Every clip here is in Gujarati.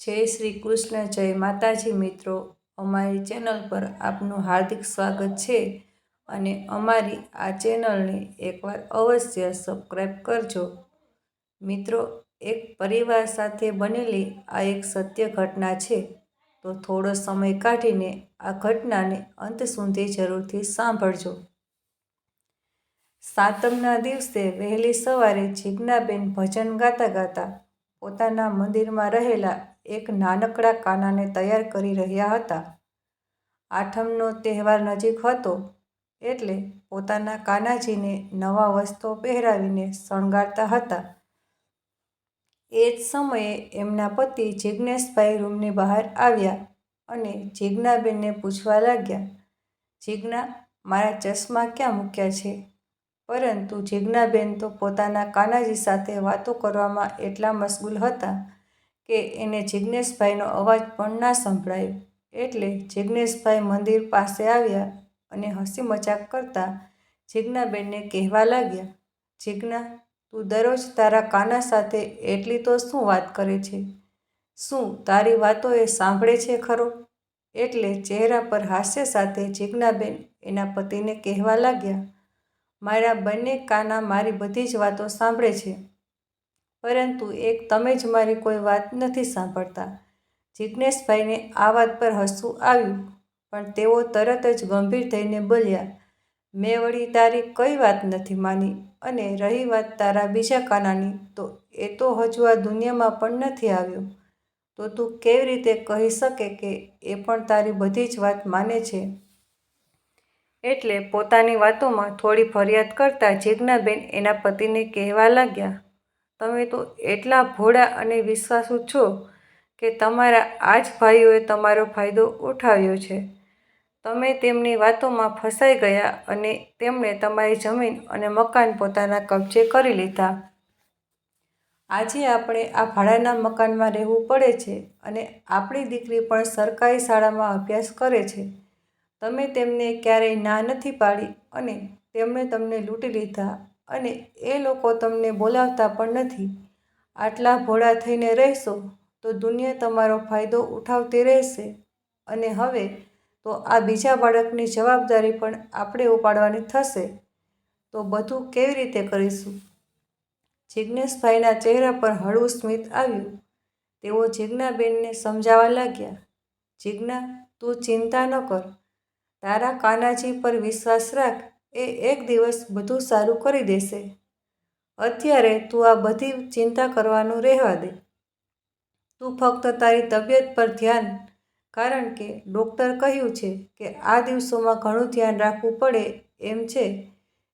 જય શ્રી કૃષ્ણ, જય માતાજી મિત્રો. અમારી ચેનલ પર આપનું હાર્દિક સ્વાગત છે અને અમારી આ ચેનલને એકવાર અવશ્ય સબસ્ક્રાઈબ કરજો. મિત્રો, એક પરિવાર સાથે બનેલી આ એક સત્ય ઘટના છે, તો થોડો સમય કાઢીને આ ઘટનાને અંત સુધી જરૂરથી સાંભળજો. સાતમના દિવસે વહેલી સવારે જીજ્ઞાબેન ભજન ગાતા ગાતા પોતાના મંદિરમાં રહેલા એક નાનકડા કાનાને તૈયાર કરી રહ્યા હતા. આઠમનો તહેવાર નજીક હતો એટલે પોતાના કાનાજીને નવા વસ્ત્રો પહેરાવીને શણગારતા હતા. એ જ સમયે એમના પતિ જિજ્ઞેશભાઈ રૂમની બહાર આવ્યા અને જીજ્ઞાબેનને પૂછવા લાગ્યા, "જીજ્ઞા, મારા ચશ્મા ક્યાં મૂક્યા છે?" પરંતુ જીજ્ઞાબેન તો પોતાના કાનાજી સાથે વાતો કરવામાં એટલા મશગુલ હતા કે એને જિજ્ઞેશભાઈનો અવાજ પણ ના સંભળાયો. એટલે જિજ્ઞેશભાઈ મંદિર પાસે આવ્યા અને હસી મજાક કરતા જીજ્ઞાબેનને કહેવા લાગ્યા, "જીજ્ઞા, તું દરરોજ તારા કાના સાથે એટલી તો શું વાત કરે છે? શું તારી વાતો એ સાંભળે છે ખરો?" એટલે ચહેરા પર હાસ્ય સાથે જીજ્ઞાબેન એના પતિને કહેવા લાગ્યા, "મારા બંને કાના મારી બધી જ વાતો સાંભળે છે, પરંતુ એક તમે જ મારી કોઈ વાત નથી સાંભળતા." જિજ્ઞેશભાઈને આ વાત પર હસવું આવ્યું, પણ તેઓ તરત જ ગંભીર થઈને બોલ્યા, "મેં વળી તારી કઈ વાત નથી માની, અને રહી વાત તારા બીજા કાનાની, તો એ તો હજુ આ દુનિયામાં પણ નથી આવ્યો, તો તું કેવી રીતે કહી શકે કે એ પણ તારી બધી જ વાત માને છે?" એટલે પોતાની વાતોમાં થોડી ફરિયાદ કરતા જીજ્ઞાબેન એના પતિને કહેવા લાગ્યા, "તમે તો એટલા ભોળા અને વિશ્વાસુ છો કે તમારા આ જ ભાઈઓએ તમારો ફાયદો ઉઠાવ્યો છે. તમે તેમની વાતોમાં ફસાઈ ગયા અને તેમણે તમારી જમીન અને મકાન પોતાના કબજે કરી લીધા. આજે આપણે આ ભાડાના મકાનમાં રહેવું પડે છે અને આપણી દીકરી પણ સરકારી શાળામાં અભ્યાસ કરે છે. તમે તેમને ક્યારેય ના નથી પાડી અને તેમણે તમને લૂંટી લીધા, અને એ લોકો તમને બોલાવતા પણ નથી. આટલા ભોળા થઈને રહેશો તો દુનિયા તમારો ફાયદો ઉઠાવતી રહેશે, અને હવે તો આ બીજા બાળકની જવાબદારી પણ આપણે ઉપાડવાની થશે, તો બધું કેવી રીતે કરીશું?" જિજ્ઞેશભાઈના ચહેરા પર હળવું સ્મિત આવ્યું. તેઓ જીજ્ઞાબેનને સમજાવવા લાગ્યા, "જીજ્ઞા, તું ચિંતા ન કર. તારા કાનાજી પર વિશ્વાસ રાખ. એ એક દિવસ બધું સારું કરી દેશે. અત્યારે તું આ બધી ચિંતા કરવાનું રહેવા દે. તું ફક્ત તારી તબિયત પર ધ્યાન, કારણ કે ડૉક્ટર કહ્યું છે કે આ દિવસોમાં ઘણું ધ્યાન રાખવું પડે એમ છે."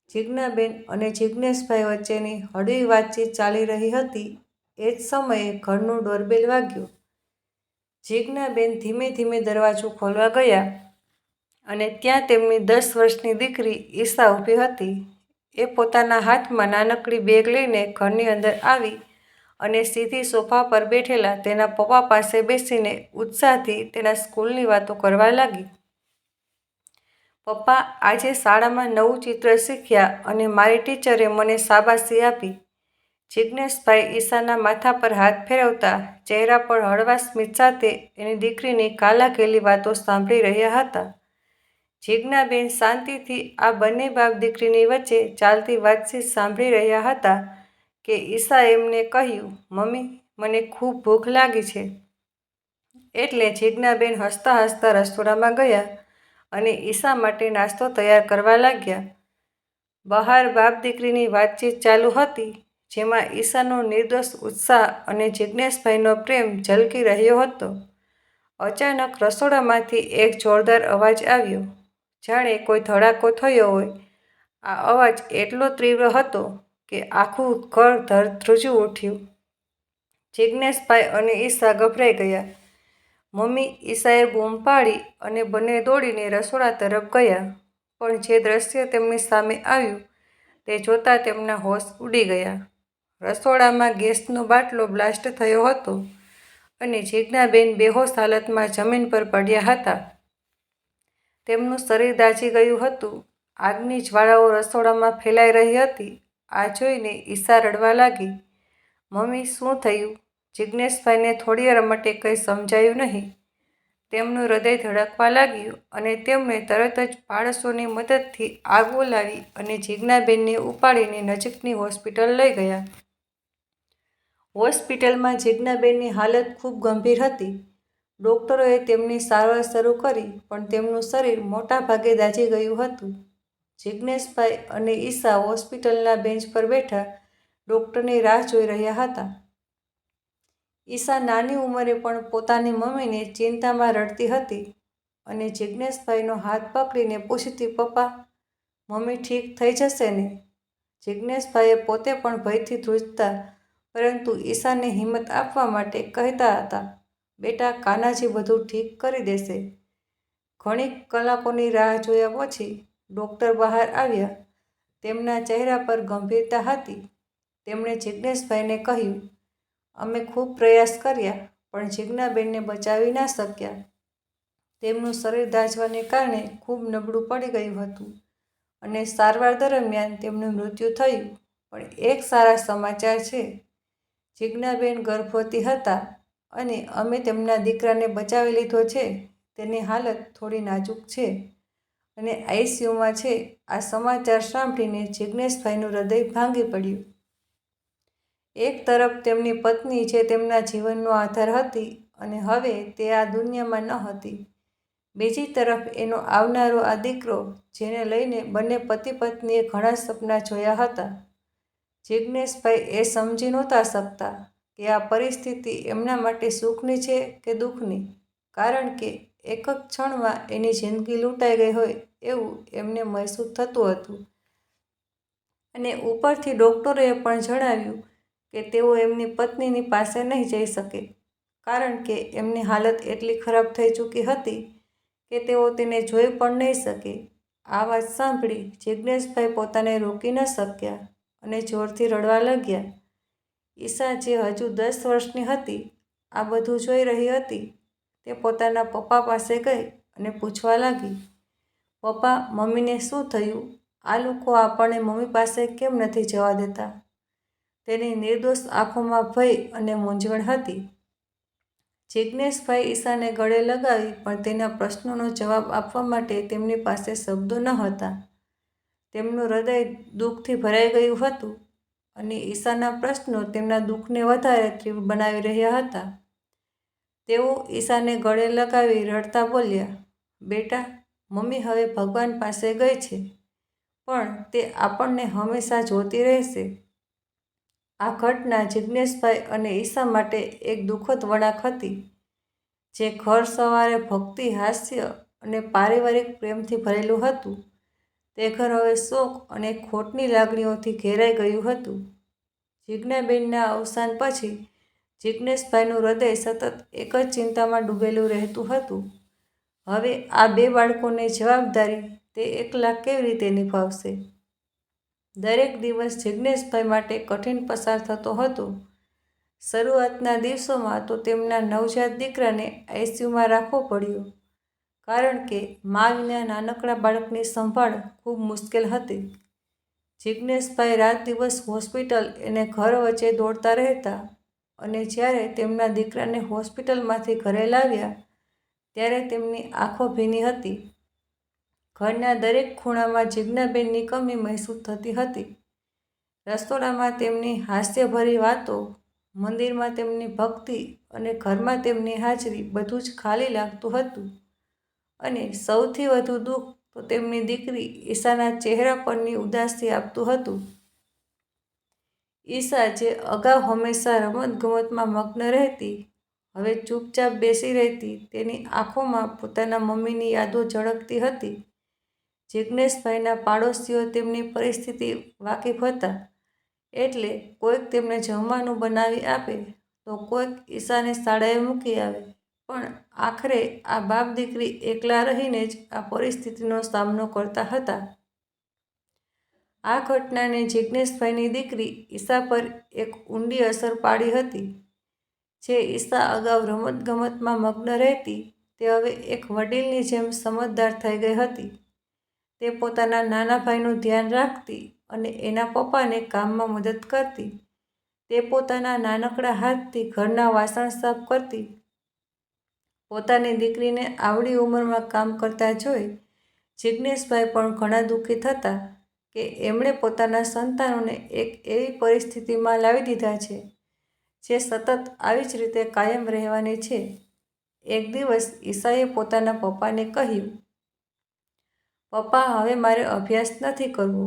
જીજ્ઞાબેન અને જિજ્ઞેશભાઈ વચ્ચેની હળવી વાતચીત ચાલી રહી હતી. એ જ સમયે ઘરનું ડોરબેલ વાગ્યું. જીજ્ઞાબેન ધીમે ધીમે દરવાજો ખોલવા ગયા અને ત્યાં તેમની 10 વર્ષની દીકરી ઈશા ઊભી હતી. એ પોતાના હાથમાં નાનકડી બેગ લઈને ઘરની અંદર આવી અને સીધી સોફા પર બેઠેલા તેના પપ્પા પાસે બેસીને ઉત્સાહથી તેના સ્કૂલની વાતો કરવા લાગી. "પપ્પા, આજે શાળામાં નવું ચિત્ર શીખ્યા અને મારી ટીચરે મને શાબાશી આપી." જિજ્ઞેશભાઈ ઈશાના માથા પર હાથ ફેરવતા ચહેરા પર હળવા સ્મિત સાથે એની દીકરીની કાલાઘેલી વાતો સાંભળી રહ્યા હતા. જીજ્ઞાબેન શાંતિથી આ બંને બાપ દીકરીની વચ્ચે ચાલતી વાતચીત સાંભળી રહ્યા હતા કે ઈશાએ એમને કહ્યું, "મમ્મી, મને ખૂબ ભૂખ લાગી છે." એટલે જીજ્ઞાબેન હસતા હસતા રસોડામાં ગયા અને ઈશા માટે નાસ્તો તૈયાર કરવા લાગ્યા. બહાર બાપ દીકરીની વાતચીત ચાલુ હતી, જેમાં ઈશાનો નિર્દોષ ઉત્સાહ અને જિજ્ઞેશભાઈનો પ્રેમ ઝલકી રહ્યો હતો. અચાનક રસોડામાંથી એક જોરદાર અવાજ આવ્યો, જાણે કોઈ ધડાકો થયો હોય. આ અવાજ એટલો તીવ્ર હતો કે આખું ઘર ધ્રુજી ઉઠ્યું. જિજ્ઞેશભાઈ અને ઈશા ગભરાઈ ગયા. "મમ્મી!" ઈશાએ બૂમ પાડી અને બંને દોડીને રસોડા તરફ ગયા. પણ જે દ્રશ્ય તેમની સામે આવ્યું તે જોતાં તેમના હોશ ઉડી ગયા. રસોડામાં ગેસનો બાટલો બ્લાસ્ટ થયો હતો અને જીજ્ઞાબેન બેહોશ હાલતમાં જમીન પર પડ્યા હતા. તેમનું શરીર દાઝી ગયું હતું. આગની જ્વાળાઓ રસોડામાં ફેલાઈ રહી હતી. આ જોઈને ઈશા રડવા લાગી. "મમ્મી, શું થયું?" જિજ્ઞેશભાઈને થોડી વાર માટે કંઈ સમજાયું નહીં. તેમનું હૃદય ધડકવા લાગ્યું અને તેમણે તરત જ પાડોશોની મદદથી આગ બોલાવી અને જીજ્ઞાબેનને ઉપાડીને નજીકની હોસ્પિટલ લઈ ગયા. હોસ્પિટલમાં જીજ્ઞાબેનની હાલત ખૂબ ગંભીર હતી. ડોક્ટરોએ તેમની સારવાર શરૂ કરી પણ તેમનું શરીર મોટા ભાગે દાઝી ગયું હતું. જિજ્ઞેશભાઈ અને ઈશા હોસ્પિટલના બેન્ચ પર બેઠા ડોક્ટરની રાહ જોઈ રહ્યા હતા. ઈશા નાની ઉંમરે પણ પોતાની મમ્મીને ચિંતામાં રડતી હતી અને જિજ્ઞેશભાઈનો હાથ પકડીને પૂછતી, પપ્પા, મમ્મી ઠીક થઈ જશે ને? જિજ્ઞેશભાઈએ પોતે પણ ભયથી ધ્રુજતા પરંતુ ઈશાને હિંમત આપવા માટે કહેતા હતા, બેટા, કાનાજી બધું ઠીક કરી દેશે. ઘણી કલાકોની રાહ જોયા પછી ડૉક્ટર બહાર આવ્યા. તેમના ચહેરા પર ગંભીરતા હતી. તેમણે જિજ્ઞેશભાઈને કહ્યું, અમે ખૂબ પ્રયાસ કર્યા પણ જીજ્ઞાબેનને બચાવી ના શક્યા. તેમનું શરીર દાઝવાને કારણે ખૂબ નબળું પડી ગયું હતું અને સારવાર દરમિયાન તેમનું મૃત્યુ થયું. પણ એક સારા સમાચાર છે, જીજ્ઞાબેન ગર્ભવતી હતા અને અમે તેમના દીકરાને બચાવી લીધો છે. તેની હાલત થોડી નાજુક છે અને આઈસીયુમાં છે. આ સમાચાર સાંભળીને જિજ્ઞેશભાઈનું હૃદય ભાંગી પડ્યું. એક તરફ તેમની પત્ની જે તેમના જીવનનો આધાર હતી અને હવે તે આ દુનિયામાં ન હતી. બીજી તરફ એનો આવનારો આ દીકરો જેને લઈને બંને પતિ પત્નીએ ઘણા સપના જોયા હતા. જિજ્ઞેશભાઈ એ સમજી નહોતા શકતા કે આ પરિસ્થિતિ એમના માટે સુખની છે કે દુઃખની, કારણ કે એક જ ક્ષણમાં એની જિંદગી લૂંટાઈ ગઈ હોય એવું એમને મહેસૂસ થતું હતું. અને ઉપરથી ડૉક્ટરોએ પણ જણાવ્યું કે તેઓ એમની પત્નીની પાસે નહીં જઈ શકે કારણ કે એમની હાલત એટલી ખરાબ થઈ ચૂકી હતી કે તેઓ તેને જોઈ પણ નહીં શકે. આ વાત સાંભળી જિજ્ઞેશભાઈ પોતાને રોકી ન શક્યા અને જોરથી રડવા લાગ્યા. ઈશા જે હજુ 10 વર્ષની હતી, આ બધું જોઈ રહી હતી. તે પોતાના પપ્પા પાસે ગઈ અને પૂછવા લાગી, પપ્પા, મમ્મીને શું થયું? આ લોકો આપણને મમ્મી પાસે કેમ નથી જવા દેતા? તેની નિર્દોષ આંખોમાં ભય અને મૂંઝવણ હતી. જિજ્ઞેશભાઈ ઈશાને ગળે લગાવી પણ તેના પ્રશ્નોનો જવાબ આપવા માટે તેમની પાસે શબ્દો ન હતા. તેમનું હૃદય દુઃખથી ભરાઈ ગયું હતું અને ઈશાના પ્રશ્નો તેમના દુઃખને વધારે તીવ્ર બનાવી રહ્યા હતા. તેઓ ઈશાને ગળે લગાવી રડતા બોલ્યા, બેટા, મમ્મી હવે ભગવાન પાસે ગઈ છે પણ તે આપણને હંમેશા જોતી રહેશે. આ ઘટના જિજ્ઞેશભાઈ અને ઈશા માટે એક દુઃખદ વળાંક હતી. જે ઘર સવારે ભક્તિ, હાસ્ય અને પારિવારિક પ્રેમથી ભરેલું હતું, તે ઘર હવે શોક અને ખોટની લાગણીઓથી ઘેરાઈ ગયું હતું. જીજ્ઞાબેનના અવસાન પછી જિજ્ઞેશભાઈનું હૃદય સતત એક જ ચિંતામાં ડૂબેલું રહેતું હતું. હવે આ બે બાળકોની જવાબદારી તે એકલા કેવી રીતે નિભાવશે? દરેક દિવસ જિજ્ઞેશભાઈ માટે કઠિન પસાર થતો હતો. શરૂઆતના દિવસોમાં તો તેમના નવજાત દીકરાને આઈસીયુમાં રાખવો પડ્યો કારણ કે મા વિના નાનકડા બાળકની સંભાળ ખૂબ મુશ્કેલ હતી. જિજ્ઞેશભાઈ રાત દિવસ હોસ્પિટલ અને ઘર વચ્ચે દોડતા રહેતા અને જ્યારે તેમના દીકરાને હોસ્પિટલમાંથી ઘરે લાવ્યા ત્યારે તેમની આંખો ભીની હતી. ઘરના દરેક ખૂણામાં જીજ્ઞાબેનની કમી મહેસૂસ થતી હતી. રસોડામાં તેમની હાસ્યભરી વાતો, મંદિરમાં તેમની ભક્તિ અને ઘરમાં તેમની હાજરી બધું જ ખાલી લાગતું હતું. અને સૌથી વધુ દુઃખ તો તેમની દીકરી ઈશાના ચહેરા પરની ઉદાસી આપતું હતું. ઈશા જે અગાઉ હંમેશા રમતગમતમાં મગ્ન રહેતી, હવે ચૂપચાપ બેસી રહેતી. તેની આંખોમાં પોતાના મમ્મીની યાદો ઝળકતી હતી. જિજ્ઞેશભાઈના પાડોશીઓ તેમની પરિસ્થિતિ વાકેફ હતા એટલે કોઈક તેમને જમવાનું બનાવી આપે તો કોઈક ઈશાને શાળાએ મૂકી આવે. પણ આખરે આ બાપ દીકરી એકલા રહીને જ આ પરિસ્થિતિનો સામનો કરતા હતા. આ ઘટનાને જિજ્ઞેશભાઈની દીકરી ઈશા પર એક ઊંડી અસર પાડી હતી. જે ઈશા અગાઉ રમતગમતમાં મગ્ન રહેતી, તે હવે એક વડીલની જેમ સમજદાર થઈ ગઈ હતી. તે પોતાના નાના ભાઈનું ધ્યાન રાખતી અને એના પપ્પાને કામમાં મદદ કરતી. તે પોતાના નાનકડા હાથથી ઘરના વાસણ સાફ કરતી પોતાની દીકરીને આવડી ઉંમરમાં કામ કરતા જોઈ જિજ્ઞેશભાઈ પણ ઘણા દુઃખી થતા કે એમણે પોતાના સંતાનોને એક એવી પરિસ્થિતિમાં લાવી દીધા છે જે સતત આવી જ રીતે કાયમ રહેવાની છે. એક દિવસ ઈશાએ પોતાના પપ્પાને કહ્યું, પપ્પા, હવે મારે અભ્યાસ નથી કરવો.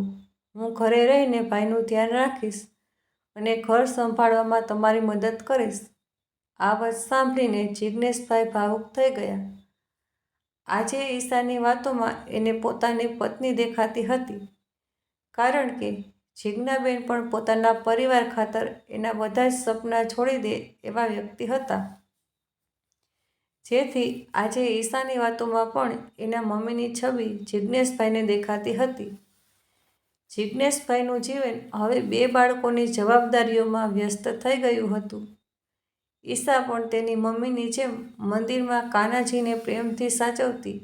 હું ઘરે રહીને ભાઈનું ધ્યાન રાખીશ અને ઘર સંભાળવામાં તમારી મદદ કરીશ. આ વાત સાંભળીને જિજ્ઞેશભાઈ ભાવુક થઈ ગયા. આજે ઈશાની વાતોમાં એને પોતાની પત્ની દેખાતી હતી, કારણ કે જીજ્ઞાબેન પણ પોતાના પરિવાર ખાતર એના બધા જ સપના છોડી દે એવા વ્યક્તિ હતા. જેથી આજે ઈશાની વાતોમાં પણ એના મમ્મીની છબી જિજ્ઞેશભાઈને દેખાતી હતી. જિજ્ઞેશભાઈનું જીવન હવે 2 બાળકોની જવાબદારીઓમાં વ્યસ્ત થઈ ગયું હતું. ઈશા પણ તેની મમ્મીની જેમ મંદિરમાં કાનાજીને પ્રેમથી સાચવતી,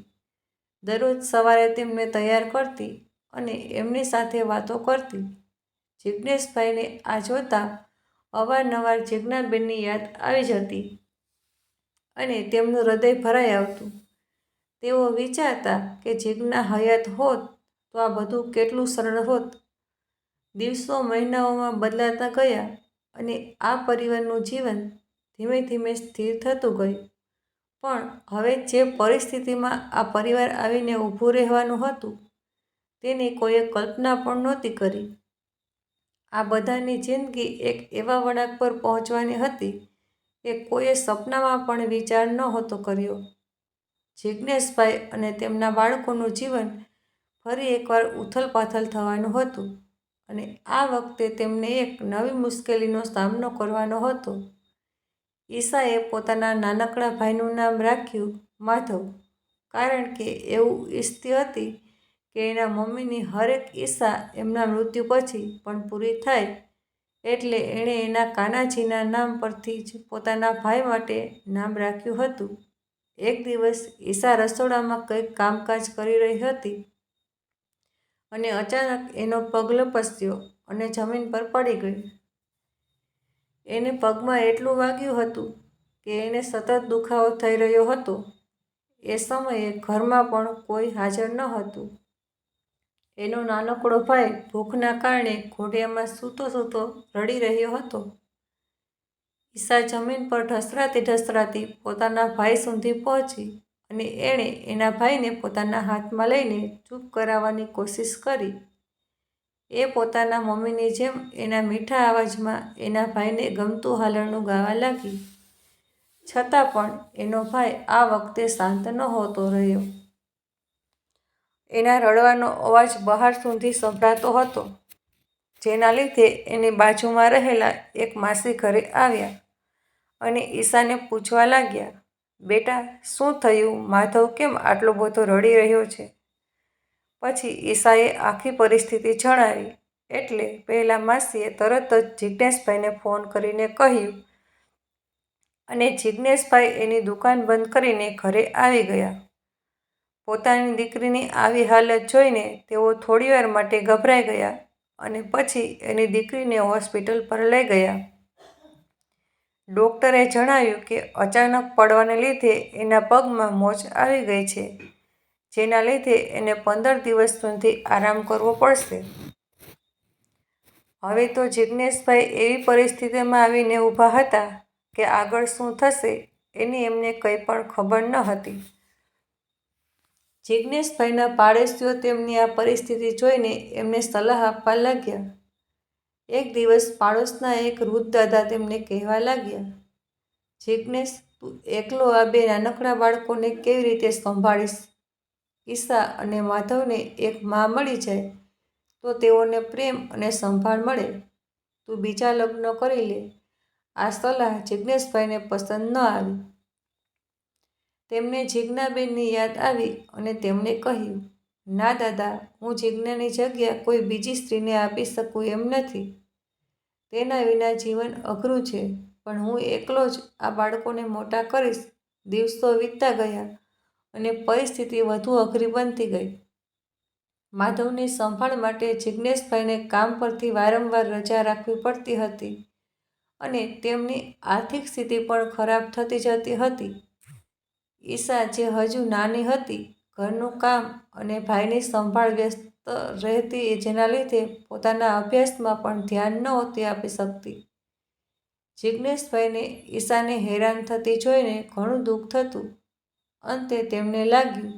દરરોજ સવારે તેમને તૈયાર કરતી અને એમની સાથે વાતો કરતી. જિજ્ઞેશભાઈને આ જોતાં અવારનવાર જીજ્ઞાબેનની યાદ આવી જતી અને તેમનું હૃદય ભરાઈ આવતું. તેઓ વિચારતા કે જીજ્ઞા હયાત હોત તો આ બધું કેટલું સરળ હોત. દિવસો મહિનાઓમાં બદલાતા ગયા અને આ પરિવારનું જીવન ધીમે ધીમે સ્થિર થતું ગયું. પણ હવે જે પરિસ્થિતિમાં આ પરિવાર આવીને ઊભું રહેવાનું હતું તેની કોઈએ કલ્પના પણ નહોતી કરી. આ બધાની જિંદગી એક એવા વળાંક પર પહોંચવાની હતી કે કોઈએ સપનામાં પણ વિચાર નહોતો કર્યો. જિજ્ઞેશભાઈ અને તેમના બાળકોનું જીવન ફરી એકવાર ઉથલપાથલ થવાનું હતું અને આ વખતે તેમને એક નવી મુશ્કેલીનો સામનો કરવાનો હતો. ઈશાએ પોતાના નાનકડા ભાઈનું નામ રાખ્યું માધવ, કારણ કે એવું ઈચ્છતી હતી કે એના મમ્મીની હરેક ઈચ્છા એમના મૃત્યુ પછી પણ પૂરી થાય. એટલે એણે એના કાનાજીના નામ પરથી જ પોતાના ભાઈ માટે નામ રાખ્યું હતું. એક દિવસ ઈશા રસોડામાં કંઈક કામકાજ કરી રહી હતી અને અચાનક એનો પગ લપસ્યો અને જમીન પર પડી ગઈ. એને પગમાં એટલું વાગ્યું હતું કે એને સતત દુખાવો થઈ રહ્યો હતો. એ સમયે ઘરમાં પણ કોઈ હાજર ન હતું. એનો નાનકડો ભાઈ ભૂખના કારણે ઘોડિયામાં સૂતો સૂતો રડી રહ્યો હતો. ઈશા જમીન પર ઢસડાતી પોતાના ભાઈ સુધી પહોંચી અને એણે એના ભાઈને પોતાના હાથમાં લઈને ચૂપ કરાવવાની કોશિશ કરી. એ પોતાના મમ્મીની જેમ એના મીઠા અવાજમાં એના ભાઈને ગમતું હાલરડું ગાવા લાગી. છતાં પણ એનો ભાઈ આ વખતે શાંત નહોતો રહ્યો. એના રડવાનો અવાજ બહાર સુધી સંભળાતો હતો, જેના લીધે એની બાજુમાં રહેલા એક માસી ઘરે આવ્યા અને ઈશાને પૂછવા લાગ્યા, બેટા, શું થયું? માધવ કેમ આટલો બધો રડી રહ્યો છે? પછી ઈશાએ આખી પરિસ્થિતિ જણાવી. એટલે પહેલાં માસીએ તરત જ જિજ્ઞેશભાઈને ફોન કરીને કહ્યું અને જિજ્ઞેશભાઈ એની દુકાન બંધ કરીને ઘરે આવી ગયા. પોતાની દીકરીની આવી હાલત જોઈને તેઓ થોડીવાર માટે ગભરાઈ ગયા અને પછી એની દીકરીને હોસ્પિટલ પર લઈ ગયા. ડૉક્ટરે જણાવ્યું કે અચાનક પડવાને લીધે એના પગમાં મોચ આવી ગઈ છે, જેના લીધે એને 15 દિવસ સુધી આરામ કરવો પડશે. હવે તો જિજ્ઞેશભાઈ એવી પરિસ્થિતિમાં આવીને ઊભા હતા કે આગળ શું થશે એની એમને કંઈ પણ ખબર ન હતી. જિજ્ઞેશભાઈના પાડોશીઓ તેમની આ પરિસ્થિતિ જોઈને એમને સલાહ આપવા લાગ્યા. એક દિવસ પાડોશના એક વૃદ્ધ દાદા તેમને કહેવા લાગ્યા, જિજ્ઞેશ, તું એકલો આ 2 નાનકડા બાળકોને કેવી રીતે સંભાળીશ? ઈશા અને માધવને એક મા મળી જાય તો તેઓને પ્રેમ અને સંભાળ મળે. તું બીજા લગ્ન કરી લે. આ સલાહ જિજ્ઞેશભાઈને પસંદ ન આવી. તેમને જીજ્ઞાબેનની યાદ આવી અને તેમણે કહ્યું, ના દાદા, હું જીજ્ઞાની જગ્યા કોઈ બીજી સ્ત્રીને આપી શકું એમ નથી. તેના વિના જીવન અઘરું છે, પણ હું એકલો જ આ બાળકોને મોટા કરીશ. દિવસો વીતતા ગયા અને પરિસ્થિતિ વધુ અઘરી બનતી ગઈ. માધવની સંભાળ માટે જિજ્ઞેશભાઈને કામ પરથી વારંવાર રજા રાખવી પડતી હતી અને તેમની આર્થિક સ્થિતિ પણ ખરાબ થતી જતી હતી. ઈશા, જે હજુ નાની હતી, ઘરનું કામ અને ભાઈની સંભાળ વ્યસ્ત રહેતી, જેના લીધે પોતાના અભ્યાસમાં પણ ધ્યાન નહોતી આપી શકતી. જિજ્ઞેશભાઈને ઈશાને હેરાન થતી જોઈને ઘણું દુઃખ થતું. અંતે તેમને લાગ્યું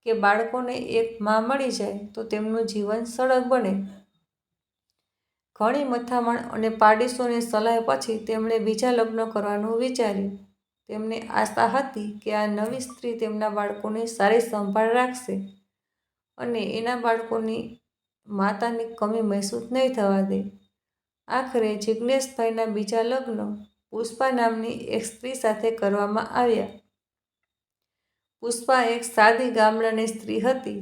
કે બાળકોને એક મા મળી જાય તો તેમનું જીવન સરળ બને. ઘણી મથામણ અને પાડોશીઓની સલાહ પછી તેમણે બીજા લગ્ન કરવાનું વિચાર્યું. તેમને આશા હતી કે આ નવી સ્ત્રી તેમના બાળકોની સારી સંભાળ રાખશે અને એના બાળકોની માતાની કમી મહેસૂસ નહીં થવા દે. આખરે જિજ્ઞેશભાઈના બીજા લગ્ન પુષ્પા નામની એક સ્ત્રી સાથે કરવામાં આવ્યા. પુષ્પા એક સાદી ગામડાની સ્ત્રી હતી,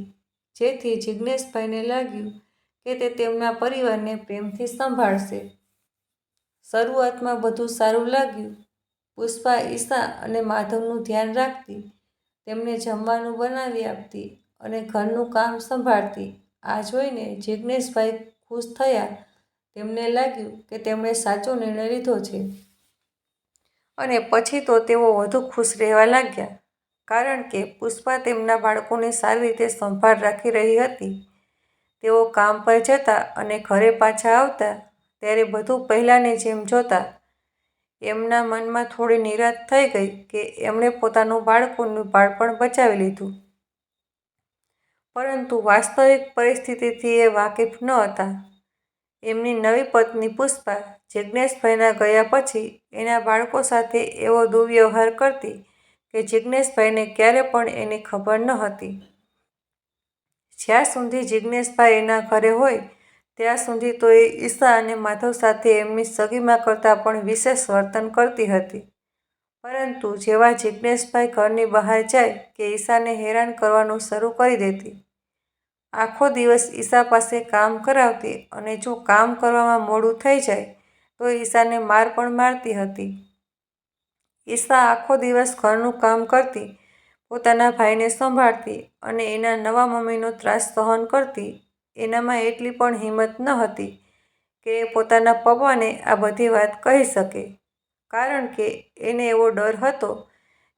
જેથી જિજ્ઞેશભાઈને લાગ્યું કે તે તેમના પરિવારને પ્રેમથી સંભાળશે. શરૂઆતમાં બધું સારું લાગ્યું. પુષ્પા ઈશા અને માધવનું ધ્યાન રાખતી, તેમને જમવાનું બનાવી આપતી અને ઘરનું કામ સંભાળતી. આ જોઈને જિજ્ઞેશભાઈ ખુશ થયા. તેમને લાગ્યું કે તેમણે સાચો નિર્ણય લીધો છે. અને પછી તો તેઓ વધુ ખુશ રહેવા લાગ્યા, કારણ કે પુષ્પા તેમના બાળકોની સારી રીતે સંભાળ રાખી રહી હતી. તેઓ કામ પર જતા અને ઘરે પાછા આવતા ત્યારે બધું પહેલાંની જેમ જોતા. એમના મનમાં થોડી નિરાશ થઈ ગઈ કે એમણે પોતાનું બાળકોનું બાળપણ બચાવી લીધું. પરંતુ વાસ્તવિક પરિસ્થિતિથી એ વાકેફ ન હતા. એમની નવી પત્ની પુષ્પા જિજ્ઞેશભાઈના ગયા પછી એના બાળકો સાથે એવો દુર્વ્યવહાર કરતી કે જિજ્ઞેશભાઈને ક્યારે પણ એની ખબર ન હતી. જ્યાં સુધી જિજ્ઞેશભાઈ એના ઘરે હોય ત્યાં સુધી તો એ ઈશા અને માધવ સાથે એમની સગીમાં કરતાં પણ વિશેષ વર્તન કરતી હતી. પરંતુ જેવા જિજ્ઞેશભાઈ ઘરની બહાર જાય કે ઈશાને હેરાન કરવાનું શરૂ કરી દેતી. આખો દિવસ ઈશા પાસે કામ કરાવતી અને જો કામ કરવામાં મોડું થઈ જાય તો ઈશાને માર પણ મારતી હતી. ઈશા આખો દિવસ ઘરનું કામ કરતી, પોતાના ભાઈને સંભાળતી અને એના નવા મમ્મીનો ત્રાસ સહન કરતી. એનામાં એટલી પણ હિંમત ન હતી કે એ પોતાના પપ્પાને આ બધી વાત કહી શકે, કારણ કે એને એવો ડર હતો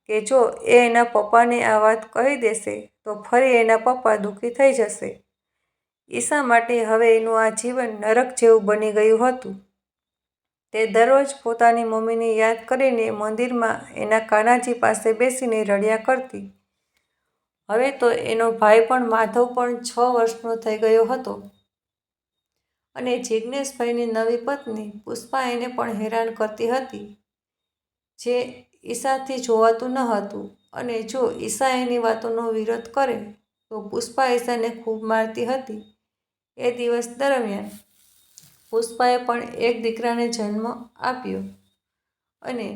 કે જો એ એના પપ્પાને આ વાત કહી દેશે તો ફરી એના પપ્પા દુઃખી થઈ જશે. ઈશા માટે હવે એનું આ જીવન નરક જેવું બની ગયું હતું. તે દરરોજ પોતાની મમ્મીને યાદ કરીને મંદિરમાં એના કાનાજી પાસે બેસીને રડ્યા કરતી. હવે તો એનો ભાઈ પણ માધવ પણ 6 વર્ષનો થઈ ગયો હતો અને જિજ્ઞેશભાઈની નવી પત્ની પુષ્પા એને પણ હેરાન કરતી હતી, જે ઈશાથી જોવાતું ન હતું. અને જો ઈશા એની વાતોનો વિરોધ કરે તો પુષ્પા ઈશાને ખૂબ મારતી હતી. એ દિવસ દરમિયાન પુષ્પાએ પણ એક દીકરાને જન્મ આપ્યો અને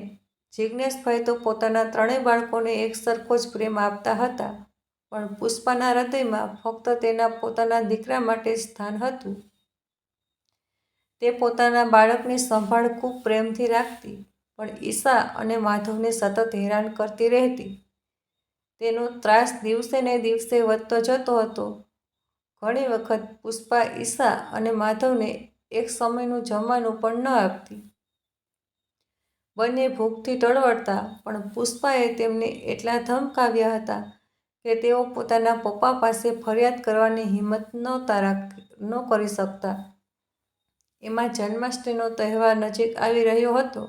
જિજ્ઞેશભાઈ તો પોતાના 3 બાળકોને એક સરખો જ પ્રેમ આપતા હતા, પણ પુષ્પાના હૃદયમાં ફક્ત તેના પોતાના દીકરા માટે જ સ્થાન હતું. તે પોતાના બાળકની સંભાળ ખૂબ પ્રેમથી રાખતી, પણ ઈશા અને માધવને સતત હેરાન કરતી રહેતી. તેનો ત્રાસ દિવસે ને દિવસે વધતો જતો હતો. ઘણી વખત પુષ્પા ઈશા અને માધવને એક સમયનું જમવાનું પણ ન આપતી. બંને ભૂખથી તળવળતા, પણ પુષ્પાએ તેમને એટલા ધમકાવ્યા હતા કે તેઓ પોતાના પપ્પા પાસે ફરિયાદ કરવાની હિંમત ન કરી શકતા. એમાં જન્માષ્ટમીનો તહેવાર નજીક આવી રહ્યો હતો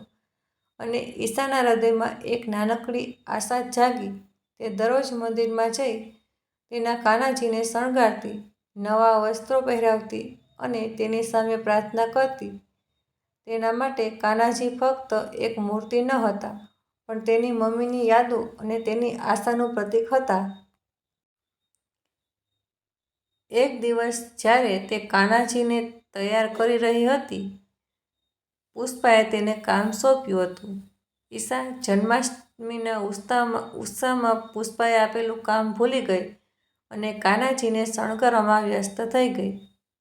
અને ઈશાના હૃદયમાં એક નાનકડી આશા જાગી. તે દરરોજ મંદિરમાં જઈ તેના કાનાજીને શણગારતી, નવા વસ્ત્રો પહેરાવતી અને તેની સામે પ્રાર્થના કરતી. તેના માટે કાનાજી ફક્ત એક મૂર્તિ ન હતા, પણ તેની મમ્મીની યાદો અને તેની આશાનું પ્રતીક હતા. એક દિવસ જ્યારે તે કાનાજીને તૈયાર કરી રહી હતી, પુષ્પાએ તેને કામ સોંપ્યું હતું. ઈશા જન્માષ્ટમીના ઉત્સાહમાં પુષ્પાએ આપેલું કામ ભૂલી ગઈ અને કાનાજીને શણગારવામાં વ્યસ્ત થઈ ગઈ.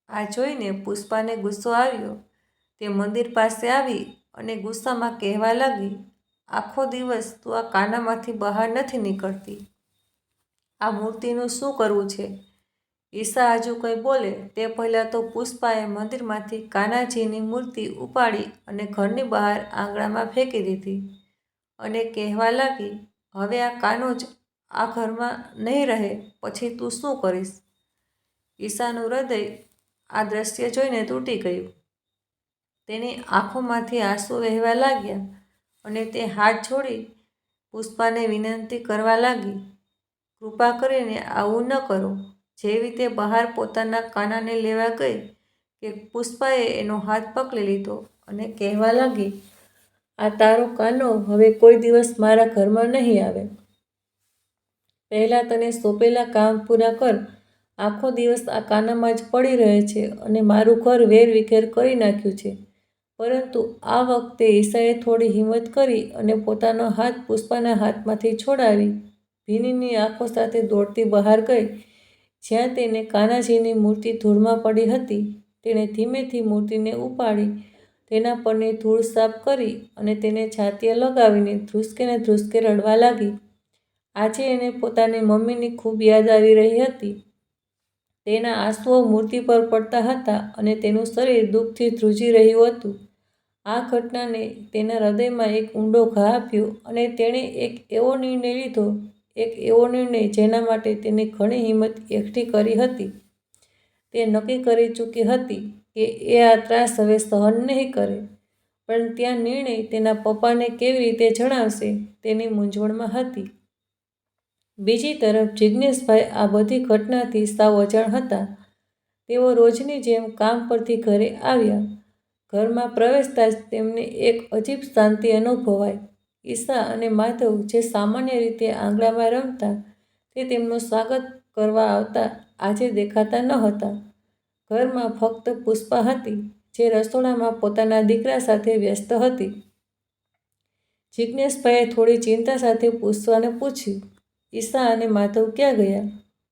આ જોઈને પુષ્પાને ગુસ્સો આવ્યો. તે મંદિર પાસે આવી અને ગુસ્સામાં કહેવા લાગી, આખો દિવસ તું આ કાનામાંથી બહાર નથી નીકળતી. આ મૂર્તિનું શું કરવું છે? ઈશા હજુ કંઈ બોલે તે પહેલાં તો પુષ્પાએ મંદિરમાંથી કાનાજીની મૂર્તિ ઉપાડી અને ઘરની બહાર આંગણામાં ફેંકી દીધી અને કહેવા લાગી, હવે આ કાનો જ આ ઘરમાં નહીં રહે પછી તું શું કરીશ? ઈશાનું હૃદય આ દ્રશ્ય જોઈને તૂટી ગયું. તેની આંખોમાંથી આંસુ વહેવા લાગ્યા અને તે હાથ જોડી પુષ્પાને વિનંતી કરવા લાગી, કૃપા કરીને આવું ન કરો. જેવી તે બહાર પોતાના કાનાને લેવા ગઈ કે પુષ્પાએ એનો હાથ પકડી લીધો અને કહેવા લાગી, આ તારો કાનો હવે કોઈ દિવસ મારા ઘરમાં નહીં આવે. પહેલાં તને સોંપેલા કામ પૂરા કર. આખો દિવસ આ કાનામાં જ પડી રહે છે અને મારું ઘર વેરવિખેર કરી નાખ્યું છે. પરંતુ આ વખતે ઈશાએ થોડી હિંમત કરી અને પોતાનો હાથ પુષ્પાના હાથમાંથી છોડાવી ભીનીની આંખો સાથે દોડતી બહાર ગઈ. જ્યાં તેને કાનાજીની મૂર્તિ ધૂળમાં પડી હતી, તેણે ધીમેથી મૂર્તિને ઉપાડી તેના પરની ધૂળ સાફ કરી અને તેને છાતીએ લગાવીને ધ્રુસકે રડવા લાગી. આજે એને પોતાની મમ્મીની ખૂબ યાદ આવી રહી હતી. તેના આંસુઓ મૂર્તિ પર પડતા હતા અને તેનું શરીર દુઃખથી ધ્રુજી રહ્યું હતું. આ ઘટનાને તેના હૃદયમાં એક ઊંડો ઘા આપ્યો અને તેણે એક એવો નિર્ણય જેના માટે તેને ઘણી હિંમત એકઠી કરી હતી. તે નક્કી કરી ચૂકી હતી કે એ આ ત્રાસ હવે સહન નહીં કરે. પણ ત્યાં નિર્ણય તેના પપ્પાને કેવી રીતે જણાવશે તેની મૂંઝવણમાં હતી. બીજી તરફ જિજ્ઞેશભાઈ આ બધી ઘટનાથી સાવ અજાણ હતા. તેઓ રોજની જેમ કામ પરથી ઘરે આવ્યા. ઘરમાં પ્રવેશતા જ તેમને એક અજીબ શાંતિ અનુભવાઈ. ઈશા અને માધવ જે સામાન્ય રીતે આંગણામાં રમતા તે તેમનું સ્વાગત કરવા આવતા આજે દેખાતા ન હતા. ઘરમાં ફક્ત પુષ્પા હતી જે રસોડામાં પોતાના દીકરા સાથે વ્યસ્ત હતી. જિજ્ઞેશભાઈએ થોડી ચિંતા સાથે પુષ્પાને પૂછ્યું, ઈશા અને માધવ ક્યાં ગયા?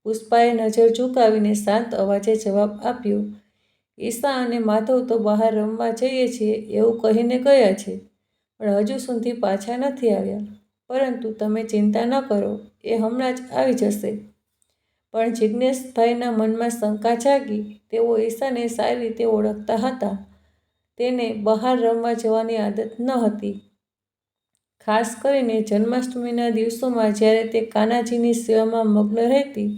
પુષ્પાએ નજર ઝુકાવીને શાંત અવાજે જવાબ આપ્યો, ઈશા અને માધવ તો બહાર રમવા જઈએ છીએ એવું કહીને ગયા છે, પણ હજુ સુધી પાછા નથી આવ્યા. પરંતુ તમે ચિંતા ન કરો, એ હમણાં જ આવી જશે. પણ જિજ્ઞેશભાઈના મનમાં શંકા જાગી. તેઓ ઈશાને સારી રીતે ઓળખતા હતા. તેને બહાર રમવા જવાની આદત ન હતી. ખાસ કરીને જન્માષ્ટમીના દિવસોમાં જ્યારે તે કાનાજીની સેવામાં મગ્ન રહેતી.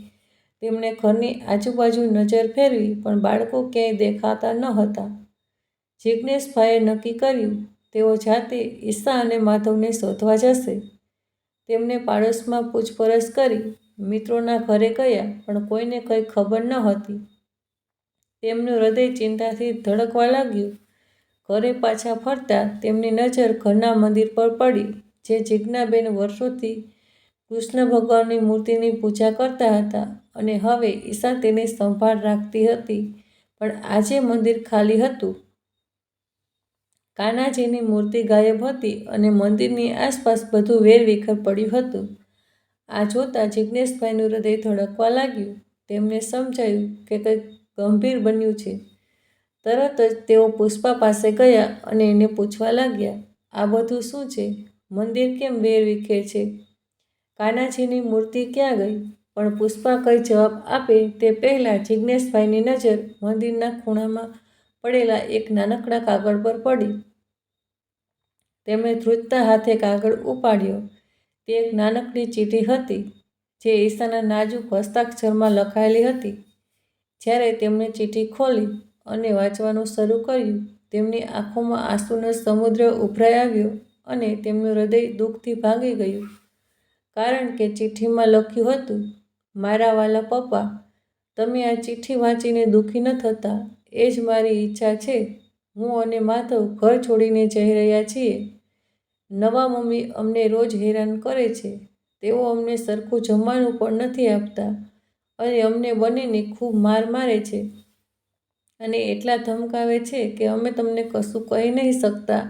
તેમણે ઘરની આજુબાજુ નજર ફેરવી પણ બાળકો ક્યાંય દેખાતા ન હતા. જિજ્ઞેશભાઈએ નક્કી કર્યું તેઓ જાતે ઈશા અને માધવને શોધવા જશે. તેમને પાડોશમાં પૂછપરછ કરી, મિત્રોના ઘરે ગયા પણ કોઈને કંઈ ખબર ન હતી. તેમનું હૃદય ચિંતાથી ધડકવા લાગ્યું. ઘરે પાછા ફરતા તેમની નજર ઘરના મંદિર પર પડી. જે જીજ્ઞાબેન વર્ષોથી કૃષ્ણ ભગવાનની મૂર્તિની પૂજા કરતા હતા અને હવે ઈશા તેની સંભાળ રાખતી હતી. પણ આજે મંદિર ખાલી હતું. કાનાજીની મૂર્તિ ગાયબ હતી અને મંદિરની આસપાસ બધું વેરવિખેર પડ્યું હતું. આ જોતાં જિજ્ઞેશભાઈનું હૃદય ધડકવા લાગ્યું. તેમને સમજાયું કે કંઈક ગંભીર બન્યું છે. તરત જ તેઓ પુષ્પા પાસે ગયા અને એને પૂછવા લાગ્યા, આ બધું શું છે? મંદિર કેમ વેરવિખેર છે? કાનાજીની મૂર્તિ ક્યાં ગઈ? પણ પુષ્પા કંઈ જવાબ આપે તે પહેલાં જિજ્ઞેશભાઈની નજર મંદિરના ખૂણામાં પડેલા એક નાનકડા કાગળ પર પડી. તેમણે ધ્રુજતા હાથે કાગળ ઉપાડ્યો. તે એક નાનકડી ચીઠી હતી જે ઈશાના નાજુક હસ્તાક્ષરમાં લખાયેલી હતી. જ્યારે તેમણે ચીઠી ખોલી અને વાંચવાનું શરૂ કર્યું, તેમની આંખોમાં આંસુનો સમુદ્ર ઉભરાઈ આવ્યો અને તેમનું હૃદય દુઃખથી ભાંગી ગયું. કારણ કે ચિઠ્ઠીમાં લખ્યું હતું, મારા વાલા પપ્પા, તમે આ ચિઠ્ઠી વાંચીને દુઃખી ન થતા એ જ મારી ઈચ્છા છે. હું અને માધવ ઘર છોડીને જઈ રહ્યા છીએ. નવા મમ્મી અમને રોજ હેરાન કરે છે. તેઓ અમને સરખું જમવાનું પણ નથી આપતા અને અમને બંનેને ખૂબ માર મારે છે અને એટલા ધમકાવે છે કે અમે તમને કશું કહી નહીં શકતા.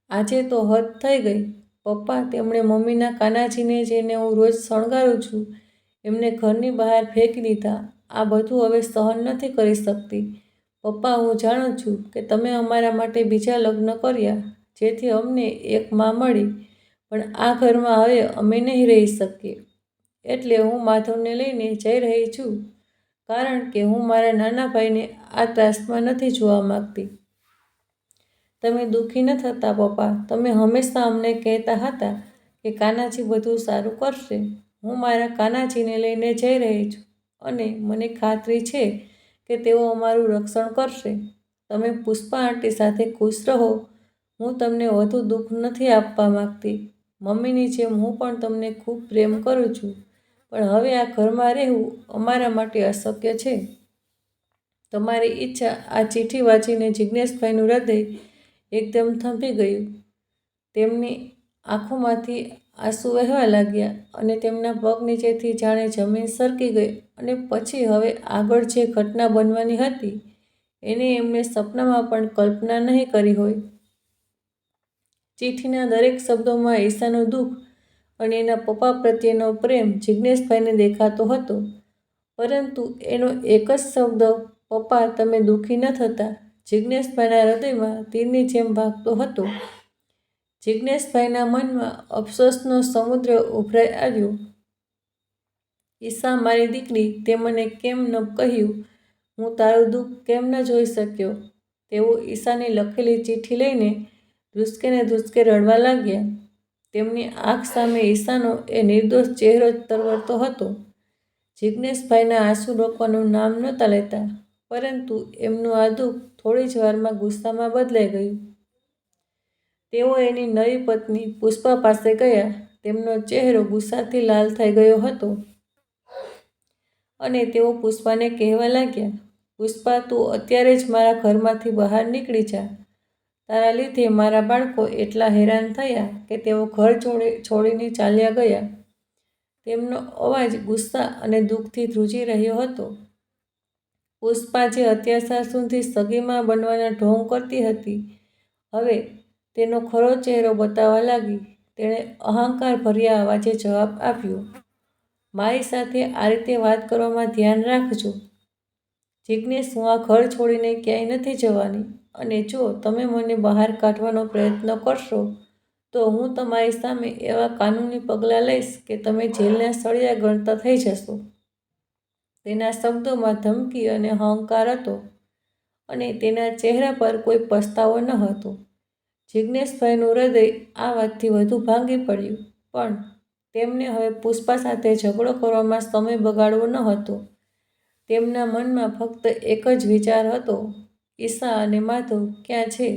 આજે તો હદ થઈ ગઈ. પપ્પા, તેમણે મમ્મીના કાનાજીને જેને હું રોજ શણગારું છું એમને ઘરની બહાર ફેંકી દીધા. આ બધું હવે સહન નથી કરી શકતી. પપ્પા, હું જાણું છું કે તમે અમારા માટે બીજા લગ્ન કર્યા જેથી અમને એક માં મળી, પણ આ ઘરમાં હવે અમે નહીં રહી શકીએ. એટલે હું માધવને લઈને જઈ રહી છું. કારણ કે હું મારા નાના ભાઈને આ ત્રાસમાં નથી જોવા માંગતી. તમે દુઃખી ન થતા પપ્પા. તમે હંમેશા અમને કહેતા હતા કે કાનાજી બધું સારું કરશે. હું મારા કાનાજીને લઈને જઈ રહી છું અને મને ખાતરી છે કે તેઓ અમારું રક્ષણ કરશે. તમે પુષ્પા આંટી સાથે ખુશ રહો. હું તમને વધુ દુઃખ નથી આપવા માંગતી. મમ્મીની જેમ હું પણ તમને ખૂબ પ્રેમ કરું છું, પણ હવે આ ઘરમાં રહેવું અમારા માટે અશક્ય છે. તમારી ઈચ્છા. આ ચિઠ્ઠી વાંચીને જિજ્ઞેશભાઈનું હૃદય એકદમ થંભી ગયું. તેમની આંખોમાંથી આંસુ વહેવા લાગ્યા અને તેમના પગ નીચેથી જાણે જમીન સરકી ગઈ. અને પછી હવે આગળ જે ઘટના બનવાની હતી એને એમણે સપનામાં પણ કલ્પના નહીં કરી હોય. ચિઠ્ઠીના દરેક શબ્દોમાં ઈશાનું દુઃખ અને એના પપ્પા પ્રત્યેનો પ્રેમ જિજ્ઞેશભાઈને દેખાતો હતો. પરંતુ એનો એક જ શબ્દ, પપ્પા તમે દુઃખી ન થતા, જિજ્ઞેશભાઈના હૃદયમાં તીરની જેમ વાગતો હતો. જિજ્ઞેશભાઈના મનમાં અફસોસનો સમુદ્ર ઉભરાઈ આવ્યો. ઈશા મારી દીકરી, તે મને કેમ ન કહ્યું? હું તારું દુઃખ કેમ ન જોઈ શક્યો? તેઓ ઈશાની લખેલી ચિઠ્ઠી લઈને ધ્રુસકે ને ધ્રુસકે રડવા લાગ્યા. તેમની આંખ સામે ઈશાનો એ નિર્દોષ ચહેરો તરવરતો હતો. જિજ્ઞેશભાઈના આંસુ રોકવાનું નામ નહોતા લેતા, પરંતુ એમનું આ દુઃખ થોડી જ વારમાં ગુસ્સામાં બદલાઈ ગયું. તેઓ એની નવી પત્ની પુષ્પા પાસે ગયા. તેમનો ચહેરો ગુસ્સાથી લાલ થઈ ગયો હતો અને તેઓ પુષ્પાને કહેવા લાગ્યા, પુષ્પા, તું અત્યારે જ મારા ઘરમાંથી બહાર નીકળી જા. તારા લીધે મારા બાળકો એટલા હેરાન થયા કે તેઓ ઘર છોડીને ચાલ્યા ગયા. તેમનો અવાજ ગુસ્સા અને દુઃખથી ધ્રુજી રહ્યો હતો. પુષ્પા, જે અત્યાર સુધી સગીમાં બનવાના ઢોંગ કરતી હતી, હવે તેનો ખરો ચહેરો બતાવવા લાગી. તેણે અહંકાર ભર્યા અવાજે જવાબ આપ્યો, મારી સાથે આ રીતે વાત કરવામાં ધ્યાન રાખજો. જિજ્ઞેશ, હું આ ઘર છોડીને ક્યાંય નથી જવાની અને જો તમે મને બહાર કાઢવાનો પ્રયત્ન કરશો તો હું તમારી સામે એવા કાનૂની પગલાં લઈશ કે તમે જેલના સળિયા ગણતા થઈ જશો. તેના શબ્દોમાં ધમકી અને અહંકાર હતો અને તેના ચહેરા પર કોઈ પસ્તાવો ન હતો. જિજ્ઞેશભાઈનું હૃદય આ વાતથી વધુ ભાંગી પડ્યું, પણ તેમને હવે પુષ્પા સાથે ઝઘડો કરવામાં સમય બગાડવો ન હતો. તેમના મનમાં ફક્ત એક જ વિચાર હતો, ઈશા અને માધવ ક્યાં છે?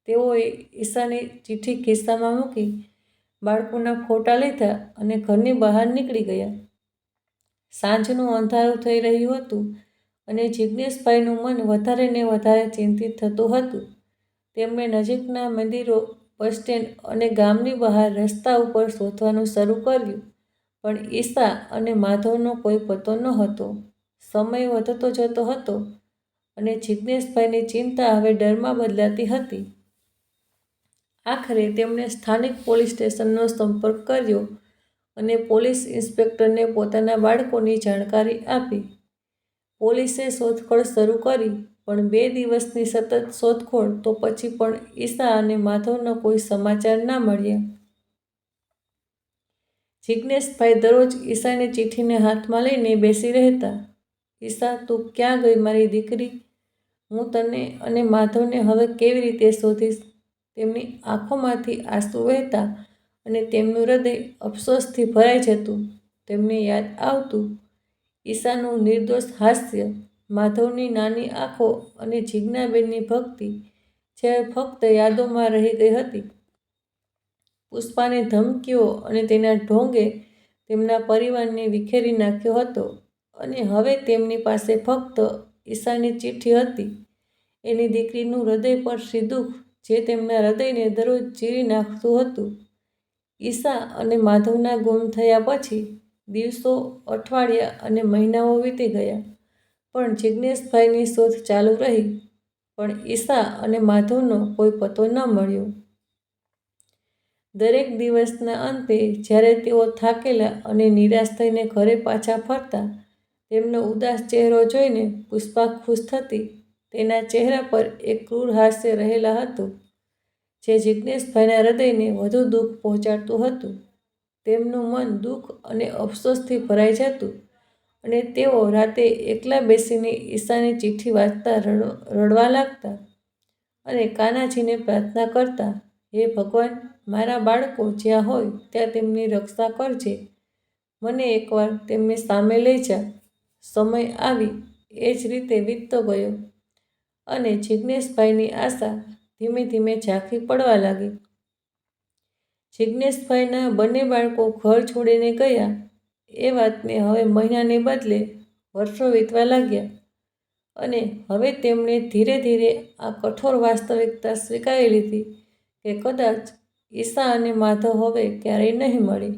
તેઓએ ઈશાની ચિઠ્ઠી ખિસ્સામાં મૂકી, બાળકોના ફોટા લીધા અને ઘરની બહાર નીકળી ગયા. સાંજનું અંધારું થઈ રહ્યું હતું અને જિજ્ઞેશભાઈનું મન વધારે ને વધારે ચિંતિત થતું હતું. તેમણે નજીકના મંદિરો, બસ સ્ટેન્ડ અને ગામની બહાર રસ્તા ઉપર શોધવાનું શરૂ કર્યું, પણ ઈશા અને માધવનો કોઈ પત્તો ન હતો. સમય વધતો જતો હતો અને જિજ્ઞેશભાઈની ચિંતા હવે ડરમાં બદલાતી હતી. આખરે તેમણે સ્થાનિક પોલીસ સ્ટેશનનો સંપર્ક કર્યો અને પોલીસ ઇન્સ્પેક્ટરને પોતાના બાળકોની જાણકારી આપી. પોલીસે શોધખોળ શરૂ કરી, પણ 2 દિવસની સતત શોધખોળ તો પછી પણ ઈશા અને માધવનો કોઈ સમાચાર ના મળ્યા. જિજ્ઞેશભાઈ દરરોજ ઈશાની ચિઠ્ઠીને હાથમાં લઈને બેસી રહેતા. ઈશા, તું ક્યાં ગઈ મારી દીકરી? હું તને અને માધવને હવે કેવી રીતે શોધીશ? તેમની આંખોમાંથી આંસુ વહેતા અને તેમનું હૃદય અફસોસથી ભરાઈ જતું. તેમને યાદ આવતું ઈશાનું નિર્દોષ હાસ્ય, માધવની નાની આંખો અને જીજ્ઞાબેનની ભક્તિ, જે ફક્ત યાદોમાં રહી ગઈ હતી. પુષ્પાની ધમકીઓ અને તેના ઢોંગે તેમના પરિવારને વિખેરી નાખ્યો હતો અને હવે તેમની પાસે ફક્ત ઈશાની ચિઠ્ઠી હતી, એની દીકરીનું હૃદયસ્પર્શી દુઃખ જે તેમના હૃદયને દરરોજ ચીરી નાખતું હતું. ઈશા અને માધવના ગુમ થયા પછી દિવસો, અઠવાડિયા અને મહિનાઓ વીતી ગયા, પણ જિજ્ઞેશભાઈની શોધ ચાલુ રહી. પણ ઈશા અને માધવનો કોઈ પત્તો ન મળ્યો. દરેક દિવસના અંતે જ્યારે તેઓ થાકેલા અને નિરાશ થઈને ઘરે પાછા ફરતા, તેમનો ઉદાસ ચહેરો જોઈને પુષ્પા ખુશ થતી. તેના ચહેરા પર એક ક્રૂર હાસ્ય રહેલા હતું, જે જિજ્ઞેશભાઈના હૃદયને વધુ દુઃખ પહોંચાડતું હતું. તેમનું મન દુઃખ અને અફસોસથી ભરાઈ જતું અને તેઓ રાતે એકલા બેસીને ઈશાની ચિઠ્ઠી વાંચતા રડવા લાગતા અને કાનાજીને પ્રાર્થના કરતા, હે ભગવાન, મારા બાળકો જ્યાં હોય ત્યાં તેમની રક્ષા કરજે. મને એકવાર તેમની સામે લઈ જા. સમય આવી એ જ રીતે વીતતો ગયો અને જિજ્ઞેશભાઈની આશા ધીમે ધીમે ઝાંખી પડવા લાગી. જિજ્ઞેશભાઈના બંને બાળકો ઘર છોડીને ગયા એ વાતને હવે મહિનાને બદલે વર્ષો વીતવા લાગ્યા અને હવે તેમણે ધીરે ધીરે આ કઠોર વાસ્તવિકતા સ્વીકારી લીધી કે કદાચ ઈશા અને માધવ હવે ક્યારેય નહીં મળે.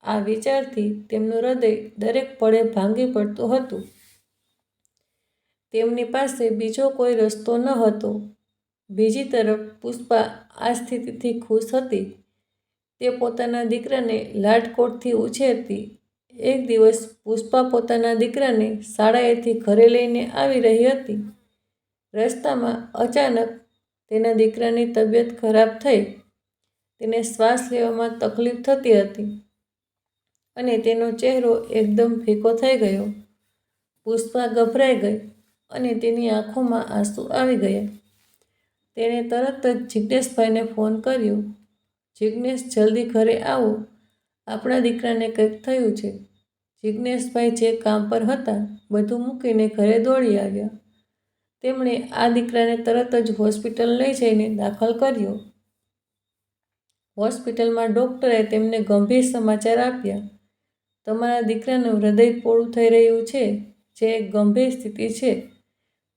આ વિચારથી તેમનું હૃદય દરેક પળે ભાંગી પડતું હતું. તેમની પાસે બીજો કોઈ રસ્તો ન હતો. બીજી તરફ પુષ્પા આ સ્થિતિથી ખુશ હતી. તે પોતાના દીકરાને લાડકોડથી ઉછેરતી. એક દિવસ પુષ્પા પોતાના દીકરાને શાળાએથી ઘરે લઈને આવી રહી હતી. રસ્તામાં અચાનક તેના દીકરાની તબિયત ખરાબ થઈ. તેને શ્વાસ લેવામાં તકલીફ થતી હતી અને તેનો ચહેરો એકદમ ફીકો થઈ ગયો. પુષ્પા ગભરાઈ ગઈ અને તેની આંખોમાં આંસુ આવી ગયા. તેણે તરત જ જિજ્ઞેશભાઈને ફોન કર્યો. જિજ્ઞેશ, જલ્દી ઘરે આવો, આપણા દીકરાને કંઈક થયું છે. જિજ્ઞેશભાઈ જે કામ પર હતા બધું મૂકીને ઘરે દોડી આવ્યા. તેમણે આ દીકરાને તરત જ હોસ્પિટલ લઈ જઈને દાખલ કર્યો. હોસ્પિટલમાં ડૉક્ટરે તેમને ગંભીર સમાચાર આપ્યા. તમારા દીકરાનું હૃદય પોળું થઈ રહ્યું છે, જે એક ગંભીર સ્થિતિ છે.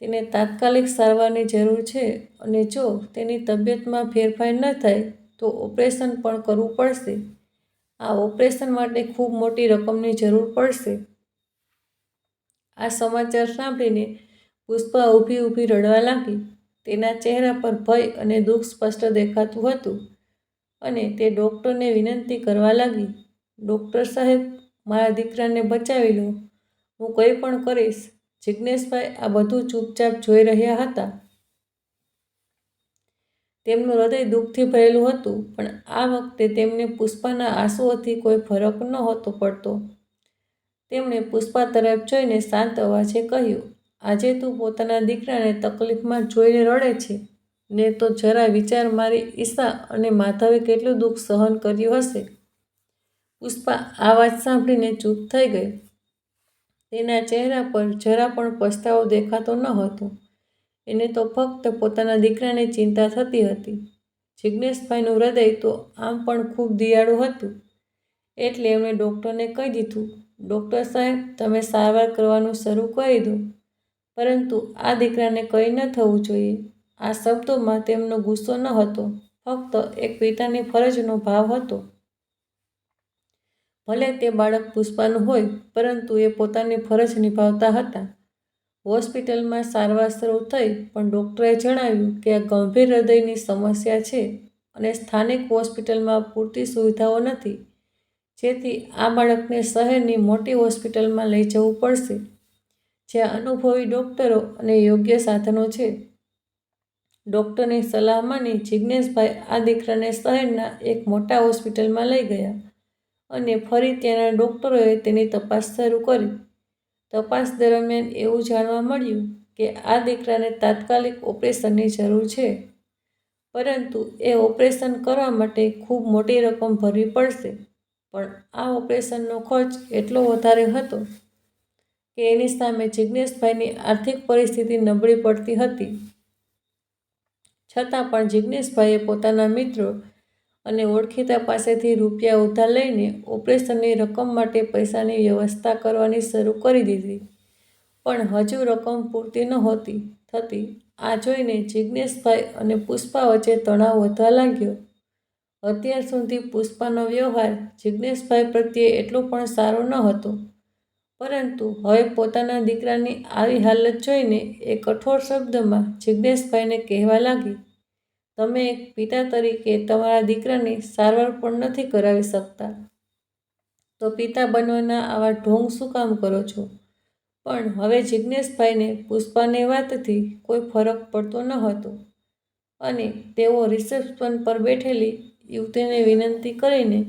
તેને તાત્કાલિક સારવારની જરૂર છે અને જો તેની તબિયતમાં ફેરફાર ન થાય તો ઓપરેશન પણ કરવું પડશે. આ ઓપરેશન માટે ખૂબ મોટી રકમની જરૂર પડશે. આ સમાચાર સાંભળીને પુષ્પા ઊભી રડવા લાગી. તેના ચહેરા પર ભય અને દુઃખ સ્પષ્ટ દેખાતું હતું અને તે ડૉક્ટરને વિનંતી કરવા લાગી, ડૉક્ટર સાહેબ, મારા દીકરાને બચાવી લો, હું કંઈ પણ કરીશ. જિજ્ઞેશભાઈ આ બધું ચૂપચાપ જોઈ રહ્યા હતા. તેમનું હૃદય દુઃખથી ભરેલું હતું, પણ આ વખતે તેમને પુષ્પાના આંસુઓથી કોઈ ફરક નહોતો પડતો. તેમણે પુષ્પા તરફ જોઈને શાંત અવાજે કહ્યું, આજે તું પોતાના દીકરાને તકલીફમાં જોઈને રડે છે ને તો જરા વિચાર, મારી ઈશા અને માધવે કેટલું દુઃખ સહન કર્યું હશે. પુષ્પા આ વાત સાંભળીને ચૂપ થઈ ગઈ. તેના ચહેરા પર જરા પણ પસ્તાવો દેખાતો ન હતો. એને તો ફક્ત પોતાના દીકરાની ચિંતા થતી હતી. જિજ્ઞેશભાઈનું હૃદય તો આમ પણ ખૂબ દયાળુ હતું, એટલે એમણે ડૉક્ટરને કહી દીધું, ડૉક્ટર સાહેબ, તમે સારવાર કરવાનું શરૂ કરી દો, પરંતુ આ દીકરાને કંઈ ન થવું જોઈએ. આ શબ્દોમાં તેમનો ગુસ્સો ન હતો, ફક્ત એક પિતાની ફરજનો ભાવ હતો. ભલે તે બાળક પુષ્પાનું હોય, પરંતુ એ પોતાની ફરજ નિભાવતા હતા. હોસ્પિટલમાં સારવાર શરૂ થઈ, પણ ડૉક્ટરે જણાવ્યું કે આ ગંભીર હૃદયની સમસ્યા છે અને સ્થાનિક હોસ્પિટલમાં પૂરતી સુવિધાઓ નથી, જેથી આ બાળકને શહેરની મોટી હોસ્પિટલમાં લઈ જવું પડશે, જ્યાં અનુભવી ડૉક્ટરો અને યોગ્ય સાધનો છે. ડૉક્ટરની સલાહ માની જિજ્ઞેશભાઈ આ દીકરાને શહેરના એક મોટા હોસ્પિટલમાં લઈ ગયા અને ફરી ત્યાંના ડૉક્ટરોએ તેની તપાસ શરૂ કરી. તપાસ દરમિયાન એવું જાણવા મળ્યું કે આ દીકરાને તાત્કાલિક ઓપરેશનની જરૂર છે, પરંતુ એ ઓપરેશન કરવા માટે ખૂબ મોટી રકમ ભરવી પડશે. પણ આ ઓપરેશનનો ખર્ચ એટલો વધારે હતો કે એની સામે જિજ્ઞેશભાઈની આર્થિક પરિસ્થિતિ નબળી પડતી હતી. છતાં પણ જિજ્ઞેશભાઈએ પોતાના મિત્રો અને ઓળખીતા પાસેથી રૂપિયા ઉધાર લઈને ઓપરેશનની રકમ માટે પૈસાની વ્યવસ્થા કરવાની શરૂ કરી દીધી. પણ હજુ રકમ પૂરતી નહોતી થતી. આ જોઈને જિજ્ઞેશભાઈ અને પુષ્પા વચ્ચે તણાવ વધવા લાગ્યો. અત્યાર સુધી પુષ્પાનો વ્યવહાર જિજ્ઞેશભાઈ પ્રત્યે એટલો પણ સારો ન હતો, પરંતુ હવે પોતાના દીકરાની આવી હાલત જોઈને એ કઠોર શબ્દમાં જિજ્ઞેશભાઈને કહેવા લાગી, તમે એક પિતા તરીકે તમારા દીકરાની સારવાર પણ નથી કરાવી શકતા, તો પિતા બનવાના આવા ઢોંગ શું કામ કરો છો? પણ હવે જિજ્ઞેશભાઈને પુષ્પાની વાતથી કોઈ ફરક પડતો ન હતો અને તેઓ રિસેપ્શન પર બેઠેલી યુવતીને વિનંતી કરીને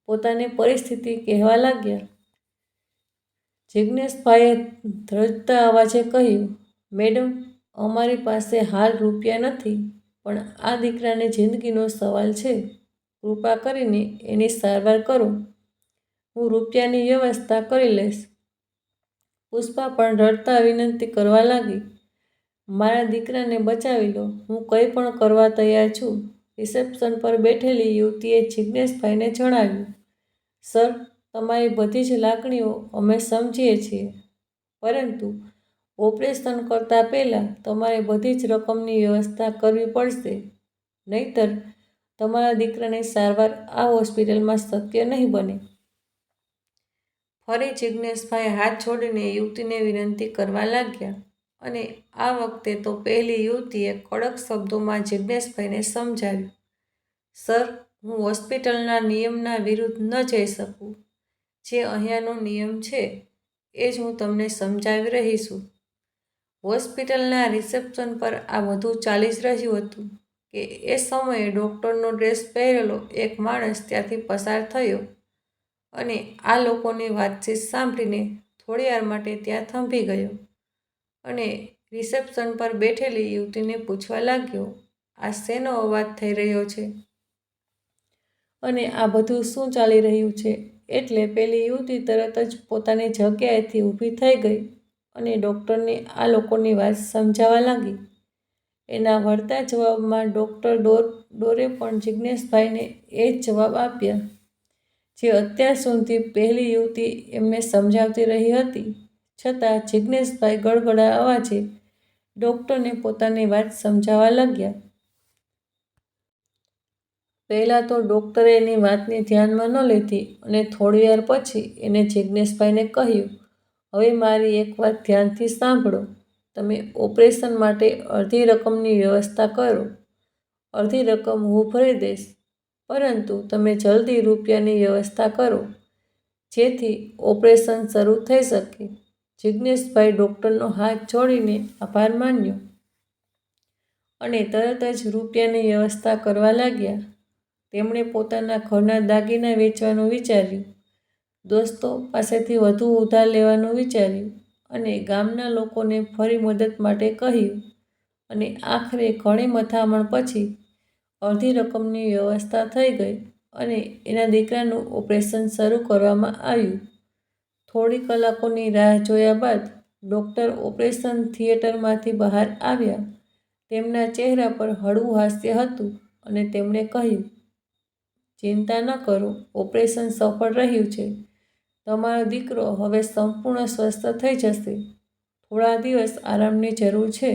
પોતાની પરિસ્થિતિ કહેવા લાગ્યા. જિજ્ઞેશભાઈએ ધ્રજતા અવાજે કહ્યું, મેડમ, અમારી પાસે હાલ રૂપિયા નથી, પણ આ દીકરાની જિંદગીનો સવાલ છે. કૃપા કરીને એની સારવાર કરો. હું રૂપિયાની વ્યવસ્થા કરી લઈશ. પુષ્પા પણ રડતા વિનંતી કરવા લાગી, મારા દીકરાને બચાવી લો, હું કંઈ પણ કરવા તૈયાર છું. રિસેપ્શન પર બેઠેલી યુવતીએ જિજ્ઞેશભાઈને જણાવ્યું, સર, તમારી બધી જ લાગણીઓ અમે સમજીએ છીએ, પરંતુ ઓપરેશન કરતાં પહેલાં તમારે બધી જ રકમની વ્યવસ્થા કરવી પડશે, નહીંતર તમારા દીકરાની સારવાર આ હોસ્પિટલમાં શક્ય નહીં બને. ફરી જિજ્ઞેશભાઈ હાથ જોડીને યુવતીને વિનંતી કરવા લાગ્યા અને આ વખતે તો પહેલી યુવતીએ કડક શબ્દોમાં જિજ્ઞેશભાઈને સમજાવ્યું, સર, હું હોસ્પિટલના નિયમના વિરુદ્ધ ન જઈ શકું. જે અહીંયાનો નિયમ છે એ જ હું તમને સમજાવી રહી છું. હોસ્પિટલના રિસેપ્શન પર આ બધું ચાલી જ રહ્યું હતું કે એ સમયે ડૉક્ટરનો ડ્રેસ પહેરેલો એક માણસ ત્યાંથી પસાર થયો અને આ લોકોની વાતચીત સાંભળીને થોડીવાર માટે ત્યાં થંભી ગયો અને રિસેપ્શન પર બેઠેલી યુવતીને પૂછવા લાગ્યો, આ શેનો અવાજ થઈ રહ્યો છે અને આ બધું શું ચાલી રહ્યું છે? એટલે પેલી યુવતી તરત જ પોતાની જગ્યાએથી ઊભી થઈ ગઈ અને ડૉક્ટરને આ લોકોની વાત સમજાવવા લાગી. એના વળતા જવાબમાં ડૉક્ટર ડોરે પણ જિજ્ઞેશભાઈને એ જ જવાબ આપ્યા જે અત્યાર સુધી પહેલી યુવતી એમને સમજાવતી રહી હતી. છતાં જિજ્ઞેશભાઈ ગળગળા અવાજે ડૉક્ટરને પોતાની વાત સમજાવવા લાગ્યા. પહેલાં તો ડૉક્ટરે એની વાતને ધ્યાનમાં ન લીધી અને થોડીવાર પછી એને જિજ્ઞેશભાઈને કહ્યું, હવે મારી એક વાત ધ્યાનથી સાંભળો. તમે ઓપરેશન માટે અડધી રકમની વ્યવસ્થા કરો. અડધી રકમ હું ભરી દઈશ, પરંતુ તમે જલ્દી રૂપિયાની વ્યવસ્થા કરો, જેથી ઓપરેશન શરૂ થઈ શકે. જિજ્ઞેશભાઈ ડૉક્ટરનો હાથ જોડીને આભાર માન્યો અને તરત જ રૂપિયાની વ્યવસ્થા કરવા લાગ્યા. તેમણે પોતાના ઘરના દાગીના વેચવાનું વિચાર્યું, દોસ્તો પાસેથી વધુ ઉધાર લેવાનું વિચાર્યું અને ગામના લોકોને ફરી મદદ માટે કહ્યું અને આખરે ઘણી મથામણ પછી અડધી રકમની વ્યવસ્થા થઈ ગઈ અને એના દીકરાનું ઓપરેશન શરૂ કરવામાં આવ્યું. થોડી કલાકોની રાહ જોયા બાદ ડૉક્ટર ઓપરેશન થિયેટરમાંથી બહાર આવ્યા. તેમના ચહેરા પર હળવું હાસ્ય હતું અને તેમણે કહ્યું, ચિંતા ન કરો, ઓપરેશન સફળ રહ્યું છે. તમારો દીકરો હવે સંપૂર્ણ સ્વસ્થ થઈ જશે. થોડા દિવસ આરામની જરૂર છે,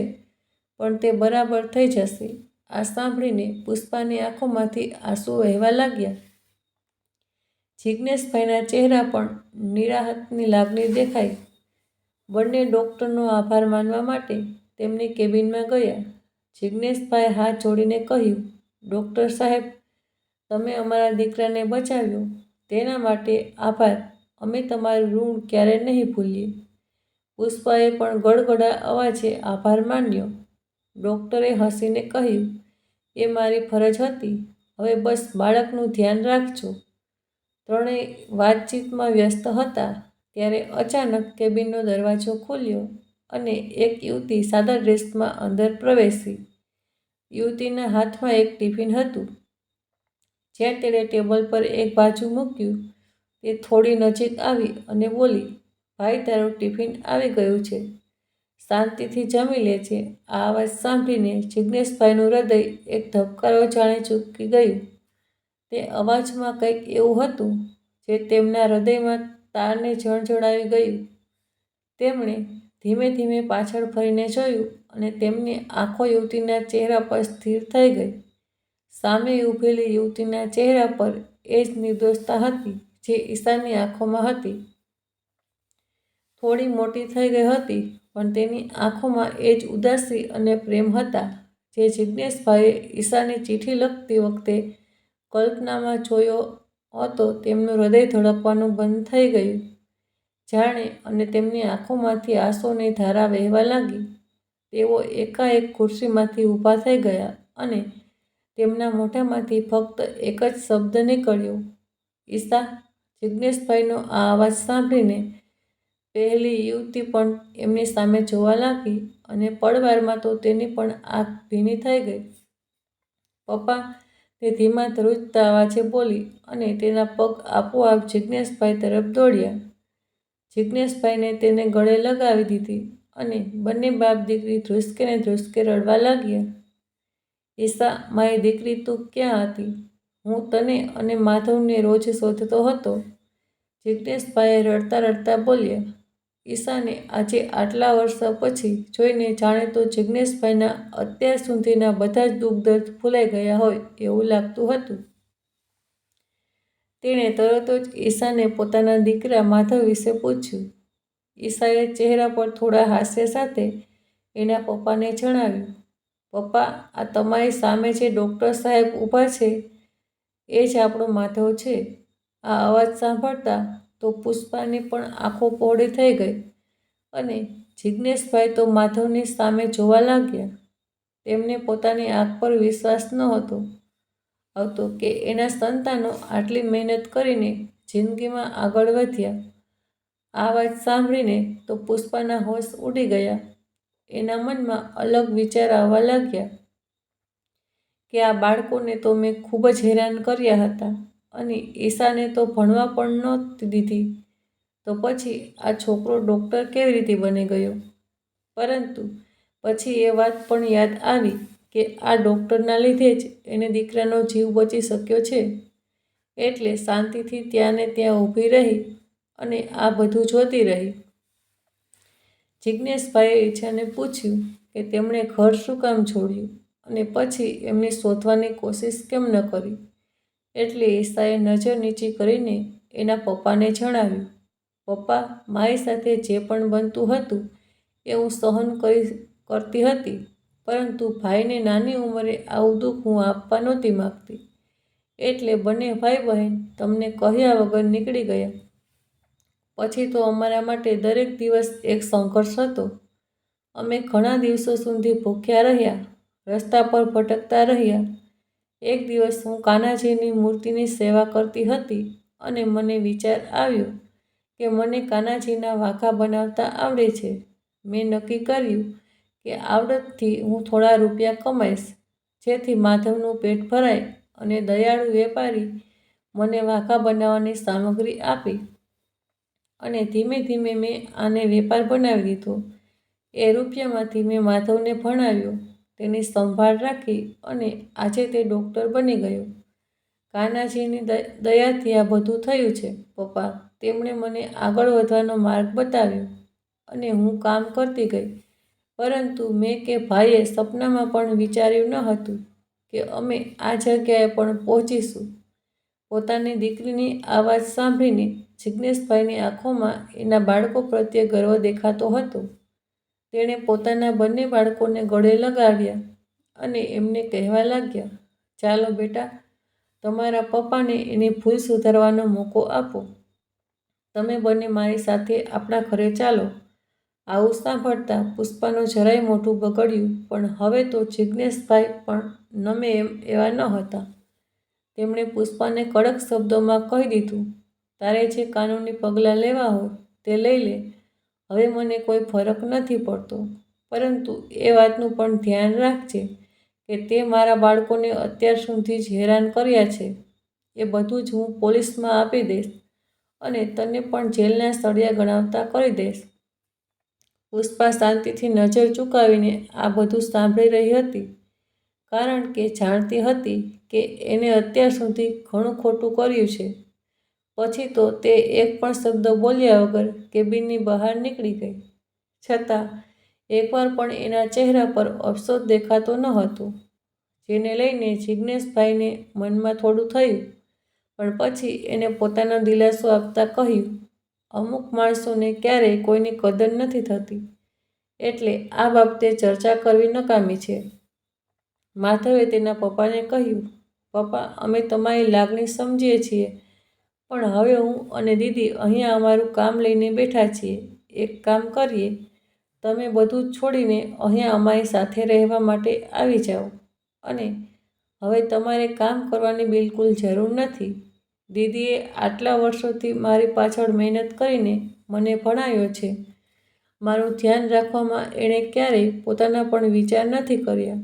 પણ તે બરાબર થઈ જશે. આ સાંભળીને પુષ્પાની આંખોમાંથી આંસુ વહેવા લાગ્યા. જિજ્ઞેશભાઈના ચહેરા પર નિરાહતની લાગણી દેખાઈ. બંને ડૉક્ટરનો આભાર માનવા માટે તેમની કેબિનમાં ગયા. જિજ્ઞેશભાઈએ હાથ જોડીને કહ્યું, ડૉક્ટર સાહેબ, તમે અમારા દીકરાને બચાવ્યો તેના માટે આભાર. અમે તમારું ઋણ ક્યારેય નહીં ભૂલીએ. પુષ્પાએ પણ ગળગળા અવાજે આભાર માન્યો. ડૉક્ટરે હસીને કહ્યું, એ મારી ફરજ હતી. હવે બસ બાળકનું ધ્યાન રાખજો. ત્રણેય વાતચીતમાં વ્યસ્ત હતા ત્યારે અચાનક કેબિનનો દરવાજો ખુલ્યો અને એક યુવતી સાદા ડ્રેસમાં અંદર પ્રવેશી. યુવતીના હાથમાં એક ટિફિન હતું. જ્યાં તેણે ટેબલ પર એક બાજુ મૂક્યું, તે થોડી નજીક આવી અને બોલી, ભાઈ, તારું ટિફિન આવી ગયું છે. શાંતિથી જમી લેજે. આ અવાજ સાંભળીને જિજ્ઞેશભાઈનું હૃદય એક ધબકારો જાણે ચૂકી ગયું. તે અવાજમાં કંઈક એવું હતું જે તેમના હૃદયમાં તારને જણજણાવી ગયું. તેમણે ધીમે ધીમે પાછળ ફરીને જોયું અને તેમની આંખો યુવતીના ચહેરા પર સ્થિર થઈ ગઈ. સામે ઊભેલી યુવતીના ચહેરા પર એ જ નિર્દોષતા હતી જે ઈશાની આંખોમાં હતી. થોડી મોટી થઈ ગઈ હતી, પણ તેની આંખોમાં એ જ ઉદાસી અને પ્રેમ હતા જે જિજ્ઞેશભાઈએ ઈશાની ચિઠ્ઠી લખતી વખતે કલ્પનામાં જોયો હતો. તેમનું હૃદય ધડકવાનું બંધ થઈ ગયું જાણે અને તેમની આંખોમાંથી આંસુની ધારા વહેવા લાગી. તેઓ એકાએક ખુરશીમાંથી ઊભા થઈ ગયા અને તેમના મોઢામાંથી ફક્ત એક જ શબ્દ નીકળ્યો, ઈશા. જિજ્ઞેશભાઈનો આ અવાજ સાંભળીને પહેલી યુવતી પણ એમની સામે જોવા લાગી અને પળવારમાં તો તેની પણ આંખ ભીની થઈ ગઈ. પપ્પા, તે ધીમા ધ્રુજતા અવાજે બોલી અને તેના પગ આપોઆપ જિજ્ઞેશભાઈ તરફ દોડ્યા. જિજ્ઞેશભાઈને તેને ગળે લગાવી દીધી અને બંને બાપ દીકરી ધ્રુસકે ને ધ્રુસકે રડવા લાગ્યા. ઈશા, મારી દીકરી, તું ક્યાં હતી? હું તને અને માધવને રોજ શોધતો હતો, જિજ્ઞેશભાઈ રડતા રડતા બોલ્યા. ઈશાને આજે આટલા વર્ષો પછી જોઈને જાણે તો જિજ્ઞેશભાઈના અત્યાર સુધીના બધા જ દુઃખ દર્દ ભૂલાઈ ગયા હોય એવું લાગતું હતું. તેણે તરત જ ઈશાને પોતાના દીકરા માધવ વિશે પૂછ્યું. ઈશાએ ચહેરા પર થોડા હાસ્ય સાથે એના પપ્પાને જણાવ્યું. પપ્પા, આ તમારી સામે જે ડૉક્ટર સાહેબ ઊભા છે એ જ આપણો માધવ છે. આ અવાજ સાંભળતા તો પુષ્પાની પણ આંખો પહોળી થઈ ગઈ અને જિજ્ઞેશભાઈ તો માધવની સામે જોવા લાગ્યા. તેમને પોતાની આંખ પર વિશ્વાસ નહોતો આવતો કે એના સંતાનો આટલી મહેનત કરીને જિંદગીમાં આગળ વધ્યા. આ વાત સાંભળીને તો પુષ્પાના હોશ ઉડી ગયા. એના મનમાં અલગ વિચાર આવવા લાગ્યા કે આ બાળકોને તો મેં ખૂબ જ હેરાન કર્યા હતા અને ઈશાને તો ભણવા પણ નહોતી દીધી, તો પછી આ છોકરો ડૉક્ટર કેવી રીતે બની ગયો? પરંતુ પછી એ વાત પણ યાદ આવી કે આ ડૉક્ટરના લીધે જ એને દીકરાનો જીવ બચી શક્યો છે. એટલે શાંતિથી ત્યાં ને ત્યાં ઊભી રહી અને આ બધું જોતી રહી. જિજ્ઞેશભાઈએ ઈચ્છાને પૂછ્યું કે તેમણે ઘર શું કામ છોડ્યું અને પછી એમની શોધવાની કોશિશ કેમ ન કરી? એટલે ઈશાએ નજર નીચી કરીને એના પપ્પાને જણાવ્યું. પપ્પા, મારી સાથે જે પણ બનતું હતું એ હું સહન કરતી હતી, પરંતુ ભાઈને નાની ઉંમરે આવું દુઃખ હું આપવા નહોતી માગતી. એટલે બંને ભાઈ બહેન તમને કહ્યા વગર નીકળી ગયા. પછી તો અમારા માટે દરેક દિવસ એક સંઘર્ષ હતો. અમે ઘણા દિવસો સુધી ભૂખ્યા રહ્યા, રસ્તા પર ભટકતા રહ્યા. એક દિવસ હું કાનાજીની મૂર્તિની સેવા કરતી હતી અને મને વિચાર આવ્યો કે મને કાનાજીના વાઘા બનાવતા આવડે છે. મેં નક્કી કર્યું કે આવડતથી હું થોડા રૂપિયા કમાઈશ, જેથી માધવનું પેટ ભરાય અને દયાળુ વેપારી મને વાઘા બનાવવાની સામગ્રી આપી અને ધીમે ધીમે મેં આને વેપાર બનાવી દીધો. એ રૂપિયામાંથી મેં માધવને ભણાવ્યો, તેની સંભાળ રાખી અને આજે તે ડૉક્ટર બની ગયો. કાનાજીની દયાથી આ બધું થયું છે પપ્પા. તેમણે મને આગળ વધવાનો માર્ગ બતાવ્યો અને હું કામ કરતી ગઈ. પરંતુ મેં કે ભાઈએ સપનામાં પણ વિચાર્યું ન હતું કે અમે આ જગ્યાએ પણ પહોંચીશું. પોતાની દીકરીની આ વાત સાંભળીને જિજ્ઞેશભાઈની આંખોમાં એના બાળકો પ્રત્યે ગર્વ દેખાતો હતો. તેણે પોતાના બંને બાળકોને ગળે લગાવ્યા અને એમને કહેવા લાગ્યા, ચાલો બેટા, તમારા પપ્પાને એની ભૂલ સુધારવાનો મોકો આપો. તમે બંને મારી સાથે આપણા ઘરે ચાલો. આવું સાંભળતા પુષ્પાનું જરાય મોઢું બગડ્યું, પણ હવે તો જિજ્ઞેશભાઈ પણ નમે એવા ન હતા. તેમણે પુષ્પાને કડક શબ્દોમાં કહી દીધું, તારે જે કાનૂની પગલાં લેવા હોય તે લઈ લે. હવે મને કોઈ ફરક નથી પડતો, પરંતુ એ વાતનું પણ ધ્યાન રાખજે કે તે મારા બાળકોને અત્યાર સુધી જ હેરાન કર્યા છે. એ બધું જ હું પોલીસમાં આપી દઈશ અને તને પણ જેલના સળિયા ગણાવતા કરી દઈશ. પુષ્પા શાંતિથી નજર ચૂકાવીને આ બધું સાંભળી રહી હતી, કારણ કે જાણતી હતી કે એને અત્યાર સુધી ઘણું ખોટું કર્યું છે. પછી તો તે એક પણ શબ્દ બોલ્યા વગર કેબિનની બહાર નીકળી ગઈ. છતાં એકવાર પણ એના ચહેરા પર અફસોસ દેખાતો ન હતો, જેને લઈને જિજ્ઞેશભાઈને મનમાં થોડું થયું. પણ પછી એને પોતાનો દિલાસો આપતા કહ્યું, અમુક માણસોને ક્યારેય કોઈની કદર નથી થતી, એટલે આ બાબતે ચર્ચા કરવી નકામી છે. માધવે તેના પપ્પાને કહ્યું, પપ્પા, અમે તમારી લાગણી સમજીએ છીએ, પણ હવે હું અને દીદી અહીંયા અમારું કામ લઈને બેઠા છીએ. એક કામ કરીએ, તમે બધું જ છોડીને અહીંયા અમારી સાથે રહેવા માટે આવી જાઓ અને હવે તમારે કામ કરવાની બિલકુલ જરૂર નથી. દીદીએ આટલા વર્ષોથી મારી પાછળ મહેનત કરીને મને ભણાવ્યો છે. મારું ધ્યાન રાખવામાં એણે ક્યારેય પોતાના પણ વિચાર નથી કર્યા.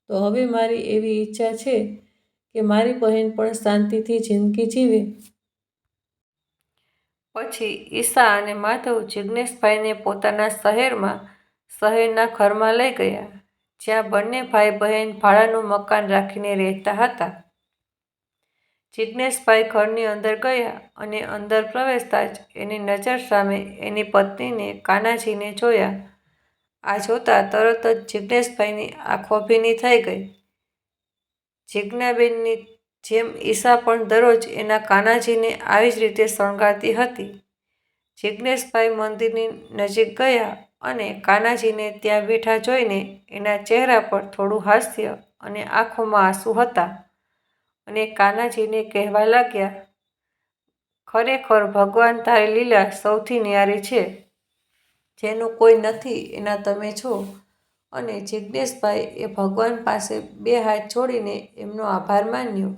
તો હવે મારી એવી ઈચ્છા છે કે મારી બહેન પણ શાંતિથી જિંદગી જીવે. પછી ઈશા અને માધવ જિજ્ઞેશભાઈને પોતાના શહેરના ઘરમાં લઈ ગયા, જ્યાં બંને ભાઈ બહેન ભાડાનું મકાન રાખીને રહેતા હતા. જિજ્ઞેશભાઈ ઘરની અંદર ગયા અને અંદર પ્રવેશતા જ એની નજર સામે એની પત્નીને કાનાજીને જોયા. આ જોતા તરત જ જિજ્ઞેશભાઈની આંખો ભીની થઈ ગઈ. જિજ્ઞાબેનની જેમ ઈશા પણ દરરોજ એના કાનાજીને આવી જ રીતે શણગારતી હતી. જિજ્ઞેશભાઈ મંદિરની નજીક ગયા અને કાનાજીને ત્યાં બેઠા જોઈને એના ચહેરા પર થોડું હાસ્ય અને આંખોમાં આંસુ હતા અને કાનાજીને કહેવા લાગ્યા, ખરેખર ભગવાન તારી લીલા સૌથી ન્યારી છે. જેનું કોઈ નથી એના તમે છો. અને જિજ્ઞેશભાઈ એ ભગવાન પાસે 2 હાથ જોડીને એમનો આભાર માન્યો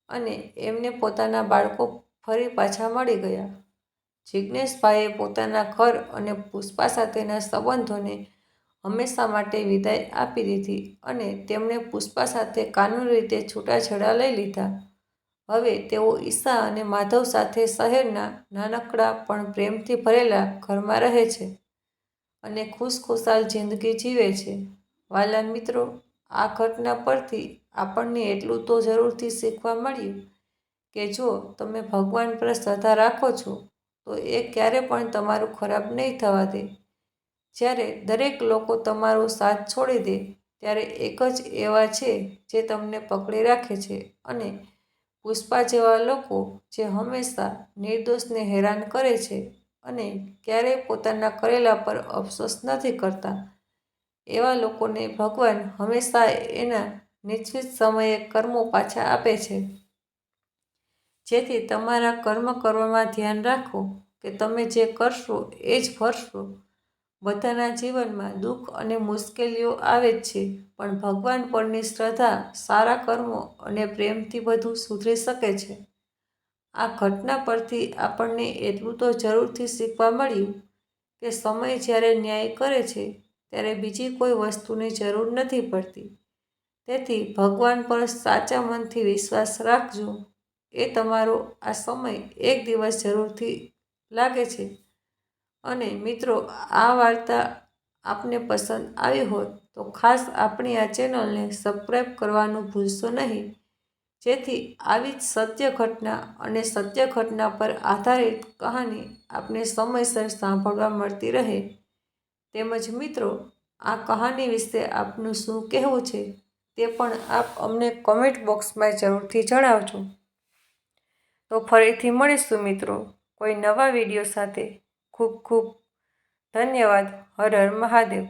અને એમને પોતાના બાળકો ફરી પાછા મળી ગયા. જિજ્ઞેશભાઈએ પોતાના ઘર અને પુષ્પા સાથેના સંબંધોને હંમેશા માટે વિદાય આપી દીધી અને તેમણે પુષ્પા સાથે કાનૂની રીતે છૂટાછેડા લઈ લીધા. હવે તેઓ ઈશા અને માધવ સાથે શહેરના નાનકડા પણ પ્રેમથી ભરેલા ઘરમાં રહે છે અને ખુશખુશાલ જિંદગી જીવે છે. વાલા મિત્રો, આ ઘટના પરથી આપણને એટલું તો જરૂરથી શીખવા મળ્યું કે જો તમે ભગવાન પર શ્રદ્ધા રાખો છો તો એ ક્યારે પણ તમારું ખરાબ નહીં થવા દે. જ્યારે દરેક લોકો તમારો સાથ છોડી દે ત્યારે એક જ એવા છે જે તમને પકડી રાખે છે અને પુષ્પા જેવા લોકો જે હંમેશા નિર્દોષને હેરાન કરે છે અને ક્યારેય પોતાના કરેલા પર અફસોસ નથી કરતા, એવા લોકોને ભગવાન હંમેશા એના નિશ્ચિત સમયે કર્મો પાછા આપે છે. જેથી તમારા કર્મ કરવામાં ધ્યાન રાખો કે તમે જે કરશો એ જ ભરશો. બધાના જીવનમાં દુઃખ અને મુશ્કેલીઓ આવે જ છે, પણ ભગવાન પરની શ્રદ્ધા, સારા કર્મો અને પ્રેમથી બધું સુધરી શકે છે. આ ઘટના પરથી આપણને એટલું તો જરૂરથી શીખવા મળ્યું કે સમય જ્યારે ન્યાય કરે છે ત્યારે બીજી કોઈ વસ્તુની જરૂર નથી પડતી. તેથી ભગવાન પર સાચા મનથી વિશ્વાસ રાખજો. એ તમારો આ સમય એક દિવસ જરૂરથી લાગે છે. અને મિત્રો, આ વાર્તા આપને પસંદ આવી હોય તો ખાસ આપણી આ ચેનલને સબસ્ક્રાઈબ કરવાનું ભૂલશો નહીં, જેથી આવી જ સત્ય ઘટના અને સત્ય ઘટના પર આધારિત કહાની આપને સમયસર સાંભળવા મળતી રહે. તેમજ મિત્રો, આ કહાની વિશે આપનું શું કહેવું છે તે પણ આપ અમને કોમેન્ટ બોક્સમાં જરૂરથી જણાવજો. તો ફરીથી મળીશું મિત્રો કોઈ નવા વિડીયો સાથે. ખૂબ ખૂબ ધન્યવાદ. હર હર મહાદેવ.